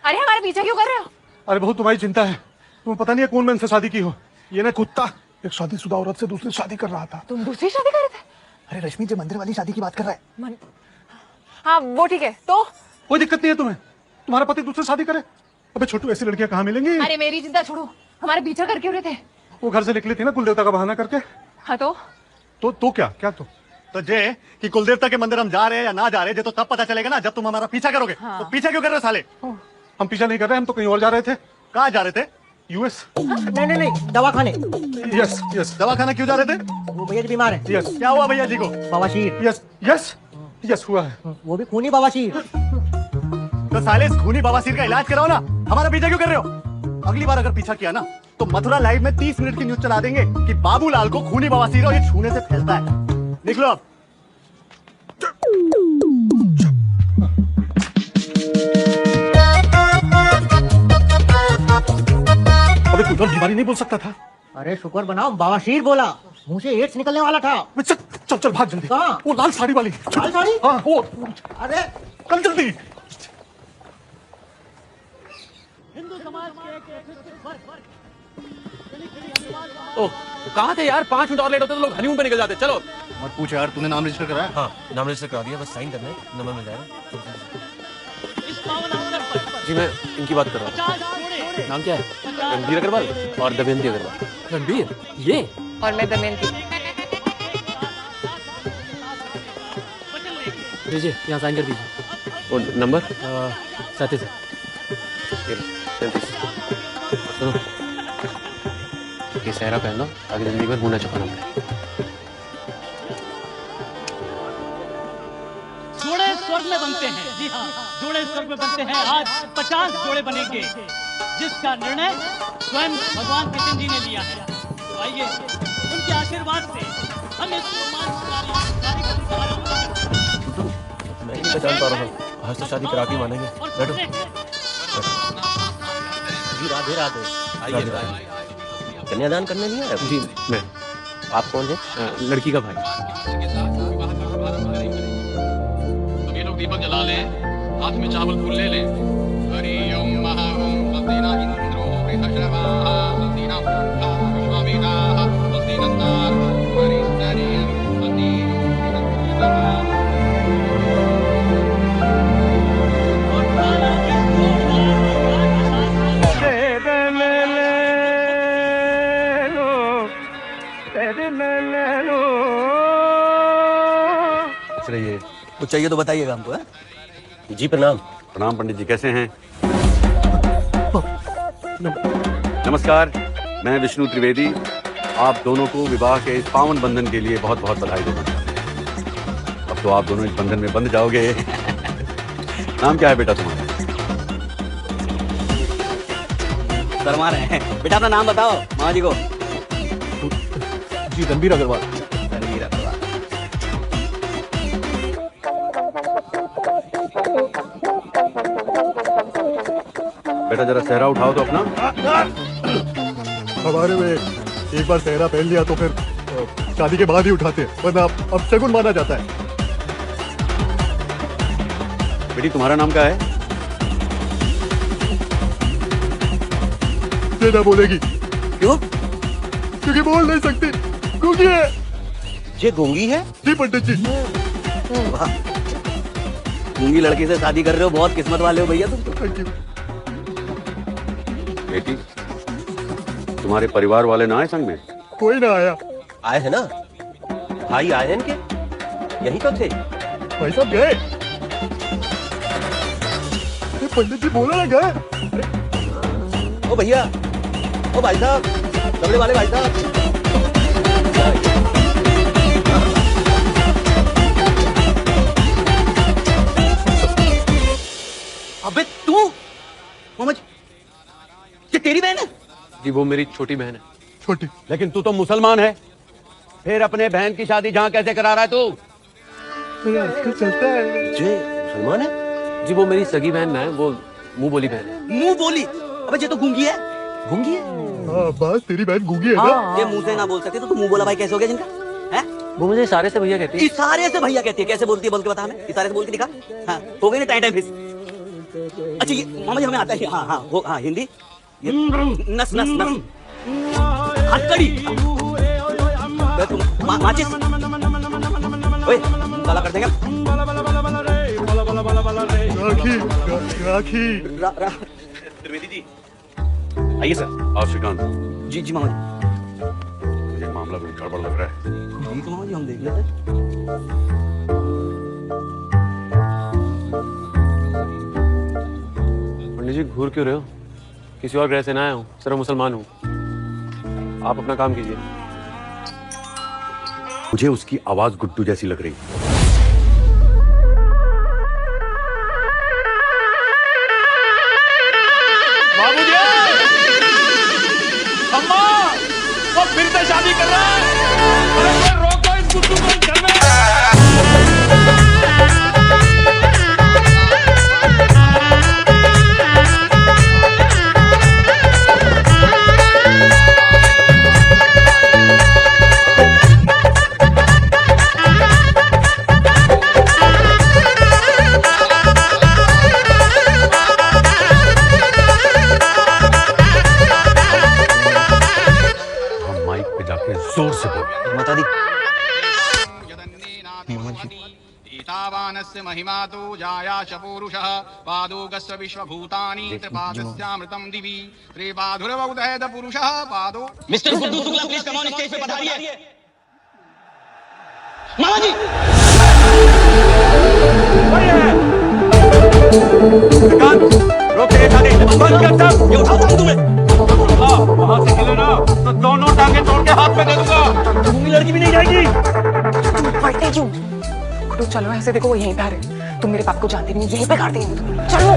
[SPEAKER 6] अरे हमारे पीछे क्यों कर रहे हो?
[SPEAKER 12] अरे बहुत तुम्हारी चिंता है, तुम्हें पता नहीं है कौन मैं इनसे शादी की हो। ये ना कुत्ता एक शादीशुदा औरत से दूसरी शादी कर रहा था।
[SPEAKER 6] तुम दूसरी शादी कर रहे थे?
[SPEAKER 10] अरे रश्मि जो मंदिर वाली शादी की बात कर रहा है।
[SPEAKER 6] हाँ वो ठीक है, तो
[SPEAKER 12] कोई दिक्कत नहीं है तुम्हें, तुम्हारा पति दूसरी शादी करे। अबे छोटू, ऐसी लड़कियां कहाँ मिलेंगी?
[SPEAKER 6] अरे मेरी चिंता छोड़ो, हमारे पीछे कर क्यों रहे थे?
[SPEAKER 12] वो घर से निकली थी ना कुलदेवता का बहाना करके।
[SPEAKER 6] हाँ तो
[SPEAKER 12] क्या क्या तो
[SPEAKER 3] जे कि कुलदेवता के मंदिर हम जा रहे हैं या ना जा रहे हैं, तो तब पता चलेगा ना जब तुम हमारा पीछा करोगे।
[SPEAKER 6] हाँ।
[SPEAKER 3] तो पीछा क्यों कर रहे हो साले?
[SPEAKER 12] हम पीछा नहीं कर रहे, हम तो कहीं और जा रहे थे।
[SPEAKER 3] कहाँ जा रहे थे?
[SPEAKER 12] यूएस?
[SPEAKER 10] नहीं नहीं नहीं, दवाखाने।
[SPEAKER 12] Yes yes.
[SPEAKER 3] दवाखाना क्यों जा रहे थे?
[SPEAKER 10] वो भैया जी बीमार है।
[SPEAKER 12] यस।
[SPEAKER 3] क्या हुआ भैया जी को?
[SPEAKER 10] बवासीर।
[SPEAKER 12] यस यस यस हुआ है।
[SPEAKER 10] वो भी खूनी बवासीर।
[SPEAKER 3] तो साले इस खूनी बवासीर का इलाज कराओ ना, हमारा पीछा क्यों कर रहे हो? अगली बार अगर पीछा किया ना तो मथुरा लाइव में 30 मिनट की न्यूज चला देंगे कि बाबूलाल को खूनी बवासीर है और ये छूने से फैलता है। निकलो अब।
[SPEAKER 12] अबे तू तो बीमारी नहीं बोल सकता था।
[SPEAKER 10] अरे शुक्र बनाओ, बवासीर बोला, मुंह से एड्स निकलने वाला था।
[SPEAKER 12] चल चल चल भाग जल्दी।
[SPEAKER 10] कहाँ?
[SPEAKER 12] वो लाल साड़ी वाली।
[SPEAKER 10] लाल साड़ी?
[SPEAKER 12] हाँ वो।
[SPEAKER 10] अरे
[SPEAKER 12] कल जल्दी।
[SPEAKER 8] ओह कहाँ थे यार, 5 मिनट और लेट होते तो लोग हनीमून पे निकल जाते। चलो
[SPEAKER 3] मत पूछ यार, तूने नाम रजिस्टर कराया?
[SPEAKER 8] हाँ नाम रजिस्टर करा दिया, बस साइन करना है, नंबर मिल जाएगा। जी मैं इनकी बात कर रहा हूँ। नाम क्या है? रणबीर अग्रवाल और दमयंती अग्रवाल। रणबीर ये
[SPEAKER 6] और मैं दमयंती।
[SPEAKER 8] दीजिए यहाँ साइन कर दीजिए। और नंबर 37 सुनो ये सहरा पहन लो ताकि जिंदगी भर मुंह चुकाना पड़े।
[SPEAKER 7] जोड़े स्वर्ग में बनते हैं। जी हाँ, जोड़े स्वर्ग में बनते हैं। आज 50 जोड़े बनेंगे, जिसका निर्णय स्वयं भगवान कृष्ण जी ने लिया है। तो आइए उनके आशीर्वाद से हम इस
[SPEAKER 8] मैं नहीं पहचान पा रहा हूँ, आज तो शादी करा के मानेंगे। बैठो।
[SPEAKER 17] जी राधे राधे। आइए कन्यादान करने नहीं आया?
[SPEAKER 8] जी मैं।
[SPEAKER 17] आप कौन है?
[SPEAKER 8] लड़की का भाई।
[SPEAKER 7] ये लोग दीपक जला लें, हाथ में चावल फूल ले लें। हरि ओम महा ओम तस्दीना इंद्रो बृहस्पतिः तस्दीना विश्वामित्राः तस्दीनन्ताः हरिस्तरियं तस्दीना।
[SPEAKER 8] ये कुछ चाहिए तो बताइएगा हमको। है
[SPEAKER 17] जी प्रणाम।
[SPEAKER 4] प्रणाम पंडित जी, कैसे हैं? नमस्कार, मैं विष्णु त्रिवेदी आप दोनों को विवाह के इस पावन बंधन के लिए बहुत बहुत बधाई देना चाहता हूं। अब तो आप दोनों इस बंधन में बंध जाओगे। नाम क्या है बेटा तुम्हारा?
[SPEAKER 5] शर्मा रहे हैं बेटा, अपना नाम बताओ मामा जी को।
[SPEAKER 12] जी रणबीर अग्रवाल।
[SPEAKER 5] रणबीर अग्रवाल।
[SPEAKER 4] बेटा जरा सहरा उठाओ तो अपना।
[SPEAKER 12] हमारे में एक बार सहरा पहन लिया तो फिर शादी के बाद ही उठाते हैं, वरना अब शगुन माना जाता है।
[SPEAKER 4] बेटी तुम्हारा नाम क्या है?
[SPEAKER 12] ना बोलेगी।
[SPEAKER 5] क्यों?
[SPEAKER 12] क्योंकि बोल नहीं सकती, गूंगी है।
[SPEAKER 5] ये गूंगी है?
[SPEAKER 12] जी पंडित जी।
[SPEAKER 5] वाह, गूंगी लड़की से शादी कर रहे हो, बहुत किस्मत वाले हो भैया तुम।
[SPEAKER 12] Thank you.
[SPEAKER 4] बेटी तुम्हारे परिवार वाले ना आए संग में?
[SPEAKER 12] कोई ना आया।
[SPEAKER 17] आए हैं ना, भाई आए हैं इनके, यही तो थे।
[SPEAKER 12] भाई साहब गए। पंडित जी बोला ना गए।
[SPEAKER 5] ओ भैया, ओ भाई साहब, कपड़े वाले भाई साहब। अबे तू मोहम्मद, ये तेरी बहन है?
[SPEAKER 8] जी वो मेरी छोटी बहन है।
[SPEAKER 12] छोटी?
[SPEAKER 4] लेकिन तू तो मुसलमान है, फिर अपने बहन की शादी जहाँ कैसे करा रहा है तू?
[SPEAKER 12] चलता है।
[SPEAKER 8] जी मुसलमान है? जी वो मेरी सगी बहन ना है, वो मुंह बोली बहन है।
[SPEAKER 5] मुंह बोली? अबे ये तो गूंगी है।
[SPEAKER 8] गूंगी है?
[SPEAKER 12] हाँ बस तेरी बहन गूंगी है ना।
[SPEAKER 5] ये मुंह से ना बोल सकते तो मुंह बोला भाई कैसे हो गया जिनका? हैं?
[SPEAKER 8] वो मुझे इशारे से भैया कहती है।
[SPEAKER 5] इशारे से भैया कहती है? कैसे बोलती है, बोल के बता हमें। इशारे से बोल के दिखा। हाँ हो गई ना टाइम टाइम फिस। अच्छा ये मामा जी हमें आता है। हाँ हाँ वो हाँ हिंदी। नस नस नस हथकड़ी। माचिस। ओए काला कर देगा।
[SPEAKER 12] राखी राखी।
[SPEAKER 5] त्रिवेदी जी आइए सर।
[SPEAKER 4] आओ श्रीकांत।
[SPEAKER 5] जी जी मामा जी।
[SPEAKER 4] मुझे मामला कुछ गड़बड़ लग रहा है।
[SPEAKER 5] जी तो मामा जी हम देख लेते।
[SPEAKER 8] पंडित जी घूर क्यों रहे हो? किसी और ग्रह से ना आया हूँ, सिर्फ मुसलमान हूँ। आप अपना काम कीजिए।
[SPEAKER 4] मुझे उसकी आवाज गुड्डू जैसी लग रही।
[SPEAKER 7] बाबूजी, अम्मा, वो फिर से शादी कर रहा है। अरे रोको इस गुड्डू को घर में।
[SPEAKER 4] जोर से बोल।
[SPEAKER 1] बता दी।
[SPEAKER 7] ईतावानस्य महिमा तो जायाश पूरुषः पादोगस्य विश्वभूतानि त्रिपादस्यामृतं दिवि त्रिपाधुरवउदयद पुरुषः पादो।
[SPEAKER 5] Mister Guddu Shukla please come on stage पे पधारिए। मामा जी
[SPEAKER 4] रोक दे शादी, बंद कर सब।
[SPEAKER 5] ये उठाओ टांग तुम्हें।
[SPEAKER 4] वहां से चले ना तो दोनों टांगे तोड़ के हाथ में दे दूंगा।
[SPEAKER 5] तुम्हारी लड़की भी नहीं जाएगी।
[SPEAKER 6] फटते क्यों? गुड्डू चलो ऐसे, देखो वो यहीं पे आ रहे। तुम मेरे पाप को जानते नहीं, यहीं पे काट देंगे तुम्हें। चलो।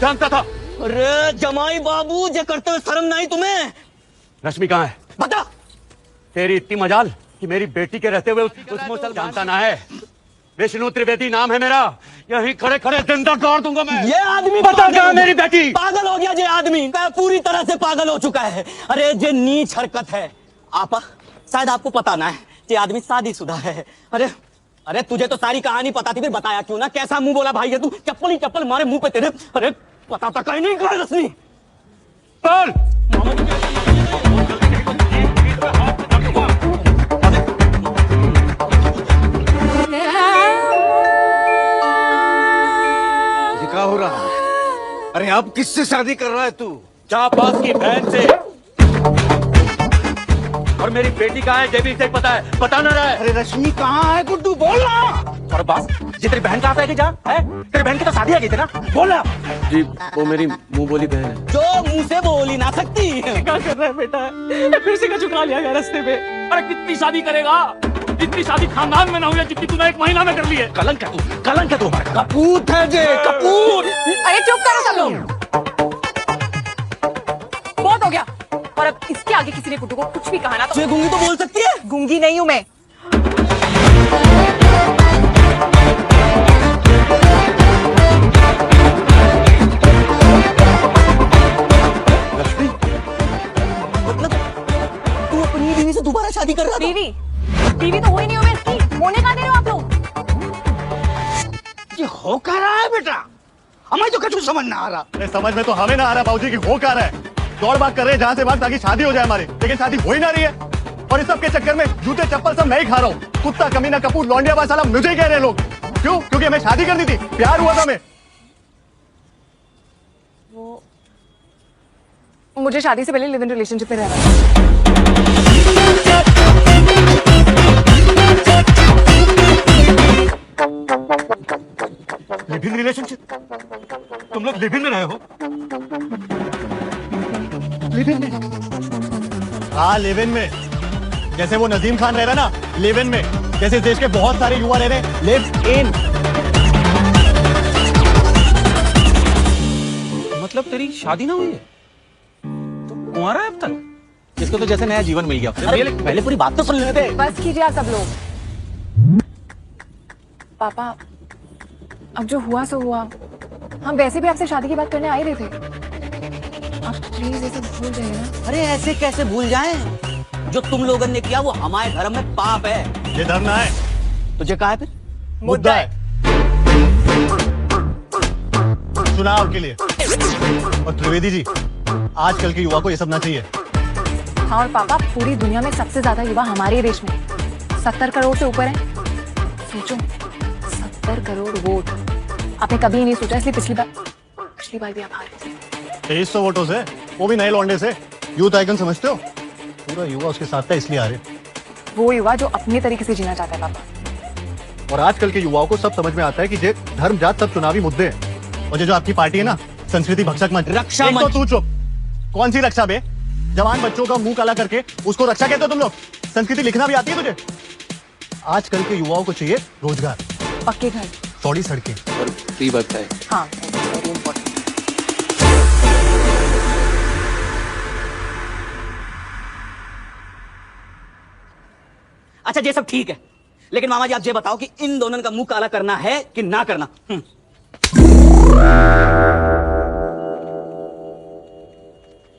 [SPEAKER 4] जानता था।
[SPEAKER 5] अरे जमाई बाबू, जे करते हुए शर्म नहीं तुम्हें?
[SPEAKER 4] रश्मि कहाँ है?
[SPEAKER 5] बता।
[SPEAKER 4] तेरी इतनी मजाल कि मेरी बेटी के रहते हुए उस मुसलमान जानता ना है। विष्णु त्रिवेदी नाम है मेरा। यहीं खड़े खड़े जिंदा गाड़ दूंगा मैं।
[SPEAKER 5] ये आदमी
[SPEAKER 4] बता कहाँ मेरी बेटी?
[SPEAKER 5] पागल हो गया ये आदमी, पूरी तरह से पागल हो चुका है। अरे ये नीच हरकत है। आपा शायद आपको पता ना है, ये आदमी शादीशुदा है। अरे तुझे तो सारी कहानी पता थी, फिर बताया क्यों ना? कैसा मुंह बोला भाई है तू, चप्पल ही चप्पल मारे मुंह पे तेरे। अरे पता था कहीं नहीं कर रश्मि।
[SPEAKER 4] बोल।
[SPEAKER 1] क्या हो रहा है? अरे अब किससे शादी कर रहा है तू?
[SPEAKER 4] चापास की बहन से। और मेरी बेटी कहाँ है, ये भी इसे पता है, बता ना रहा है।
[SPEAKER 1] अरे रश्मि कहाँ है गुड्डू, बोल ना। और बस ये तेरी बहन कहाँ पे है कि जा है? तेरी बहन की तो शादी आ गई थी ना, बोल ना।
[SPEAKER 8] जी वो मेरी मुंह बोली बहन है।
[SPEAKER 5] जो मुंह से बोल ही ना सकती।
[SPEAKER 8] क्या कर रहा है बेटा? फिर से का चुका लिया गया रास्ते में। अरे कितनी शादी करेगा? इतनी शादी खानदान में ना हुई जितनी तूने एक महीना में कर ली है।
[SPEAKER 1] कलंक है तू, कलंक है तू हमारा। कपूत है जे, कपूत।
[SPEAKER 6] अरे चुप करो सब लोग, बहुत हो गया। और अब इसके आगे किसी ने गुड्डू को कुछ भी कहा ना तो
[SPEAKER 5] गूंगी तो बोल सकती है।
[SPEAKER 6] गूंगी नहीं हूं मैं।
[SPEAKER 5] रश्मि, मतलब तू अपनी बीवी से दोबारा शादी कर रहा था?
[SPEAKER 6] बीवी तो हुई नहीं हूं मैं इसकी। होने कहाँ दे रहे हो आप लोग?
[SPEAKER 1] ये हो क्या रहा है बेटा? हमें तो कुछ समझ ना आ रहा।
[SPEAKER 3] अरे समझ में तो हमें ना आ रहा बाबूजी कि हो क्या रहा है। दौड़ भाग कर रहे हैं जहाँ से भाग ताकि शादी हो जाए हमारी, लेकिन शादी हो ही ना रही है। और इस सब के चक्कर में जूते चप्पल सब मैं ही खा रहा हूँ। कुत्ता कमीना कपूर लौंडिया बास साला मुझे ही कह रहे हैं लोग। क्यों? क्योंकि हमें शादी करनी थी, प्यार हुआ था हमें।
[SPEAKER 6] मुझे शादी से पहले लिव इन रिलेशनशिप में रहना था।
[SPEAKER 1] Live in relationship? तुम लोग लिव इन में रहे हो?
[SPEAKER 3] लिव इन में? हाँ लिव इन में। जैसे वो नजीम खान रह रहा ना, लिव इन में। जैसे देश के बहुत सारे युवा रह रहे, लिव इन।
[SPEAKER 1] मतलब तेरी शादी ना हुई है? तो कुंवारा है अब तक? इसको तो जैसे नया जीवन मिल गया। पहले पूरी बात तो सुन लेते हैं।
[SPEAKER 6] बस कीजिए आप सब लोग। पापा अब जो हुआ सो हुआ। हम वैसे भी आपसे शादी की बात करने आ ही रहे थे। आप प्लीज ये सब भूल जाइए ना।
[SPEAKER 5] अरे ऐसे कैसे भूल जाएं? जो तुम लोगों ने किया वो हमारे धर्म में पाप है।
[SPEAKER 3] ये धर्म ना है,
[SPEAKER 5] तुझे कहा है फिर?
[SPEAKER 3] मुद्दा है चुनाव के लिए। और त्रिवेदी जी, आजकल के युवा को ये सब ना चाहिए।
[SPEAKER 6] हाँ और पापा, पूरी दुनिया में सबसे ज्यादा युवा हमारे देश में 70 करोड़ से ऊपर है। सोचो 70 करोड़ वोट आपने कभी नहीं सोचा, इसलिए पिछली बार भी आप हारे थे।
[SPEAKER 3] 2300 वोटों से, वो भी नए लौंडे से। यूथ आइकन समझते हो? पूरा युवा उसके साथ था, इसलिए हारे।
[SPEAKER 6] वो युवा जो अपने तरीके से जीना चाहता है पापा।
[SPEAKER 3] और आजकल के युवाओं को सब समझ में आता है कि ये धर्म जात सब चुनावी मुद्दे हैं। और ये जो आपकी पार्टी है ना, संस्कृति भक्षक मंच,
[SPEAKER 5] रक्षा
[SPEAKER 3] एक
[SPEAKER 5] मंच।
[SPEAKER 3] तो तू चुप। कौन सी रक्षा बे? जवान बच्चों का मुंह काला करके उसको रक्षा कहते हो तुम लोग? संस्कृति लिखना भी आती है तुझे? आजकल के युवाओं को चाहिए रोजगार,
[SPEAKER 6] पक्के घर,
[SPEAKER 3] चौड़ी सड़कें
[SPEAKER 4] और फ्री वाईफाई।
[SPEAKER 6] हाँ वेरी इंपॉर्टेंट।
[SPEAKER 5] अच्छा ये सब ठीक है, लेकिन मामा जी आप ये बताओ कि इन दोनों का मुंह काला करना है कि ना करना?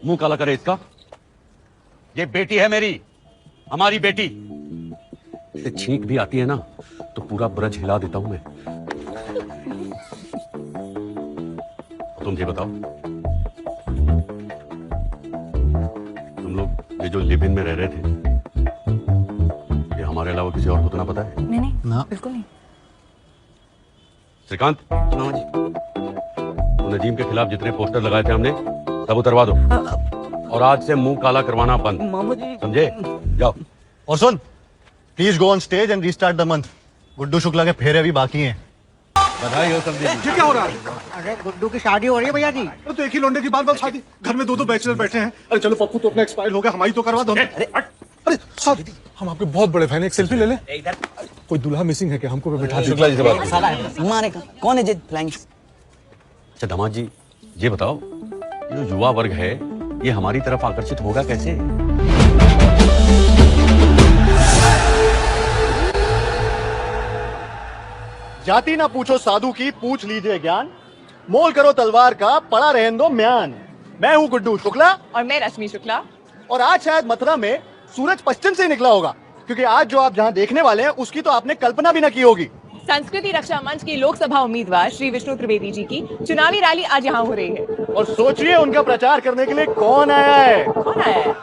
[SPEAKER 4] मुंह काला करे इसका? ये बेटी है मेरी, हमारी बेटी। इसे छींक भी आती है ना तो पूरा ब्रज हिला देता हूं मैं। तुम ये बताओ, तुम लोग ये जो लिव इन में रह रहे थे, ये हमारे अलावा किसी और को तो ना पता है?
[SPEAKER 6] नहीं
[SPEAKER 3] ना,
[SPEAKER 6] बिल्कुल नहीं।
[SPEAKER 4] श्रीकांत,
[SPEAKER 5] मामा जी
[SPEAKER 4] तो नजीम के खिलाफ जितने पोस्टर लगाए थे हमने सब उतरवा दो, और आज से मुंह काला करवाना बंद,
[SPEAKER 5] मामा जी।
[SPEAKER 4] समझे? जाओ।
[SPEAKER 3] और सुन, please go on stage and restart the month. Guddu Shukla के फेरे अभी बाकी हैं।
[SPEAKER 4] बधाई हो समझे।
[SPEAKER 10] ये क्या हो रहा है? अरे गुड्डू की शादी हो रही है भैया जी।
[SPEAKER 12] तो एक ही लौंडे की बार शादी, घर में दो बैचलर बैठे हैं। अरे चलो पप्पू तो अपना एक्सपायर हो गया, हमारी तो करवा दो। अरे सर, हम आपके बहुत बड़े फैन, एक सेल्फी ले लें। कोई दूल्हा मिसिंग है क्या? हमको भी बैठा
[SPEAKER 4] शुक्ला जी से बात करो।
[SPEAKER 5] मारे का कौन है जे फ्लाइंग?
[SPEAKER 4] अच्छा दामाद जी, ये बताओ, ये जो युवा वर्ग है ये हमारी तरफ आकर्षित होगा कैसे?
[SPEAKER 3] जाति ना पूछो साधु की, पूछ लीजिए ज्ञान। मोल करो तलवार का, पड़ा रहने दो म्यान। मैं हूँ गुड्डू शुक्ला,
[SPEAKER 6] और मैं रश्मि शुक्ला।
[SPEAKER 3] और आज शायद मथुरा में सूरज पश्चिम से निकला होगा, क्योंकि आज जो आप जहाँ देखने वाले हैं उसकी तो आपने कल्पना भी न की होगी।
[SPEAKER 6] संस्कृति रक्षा मंच की लोकसभा उम्मीदवार श्री विष्णु त्रिवेदी जी की चुनावी रैली आज यहाँ हो रही है।
[SPEAKER 3] और सोचिए उनका प्रचार करने के लिए कौन आया है।
[SPEAKER 6] कौन आया है?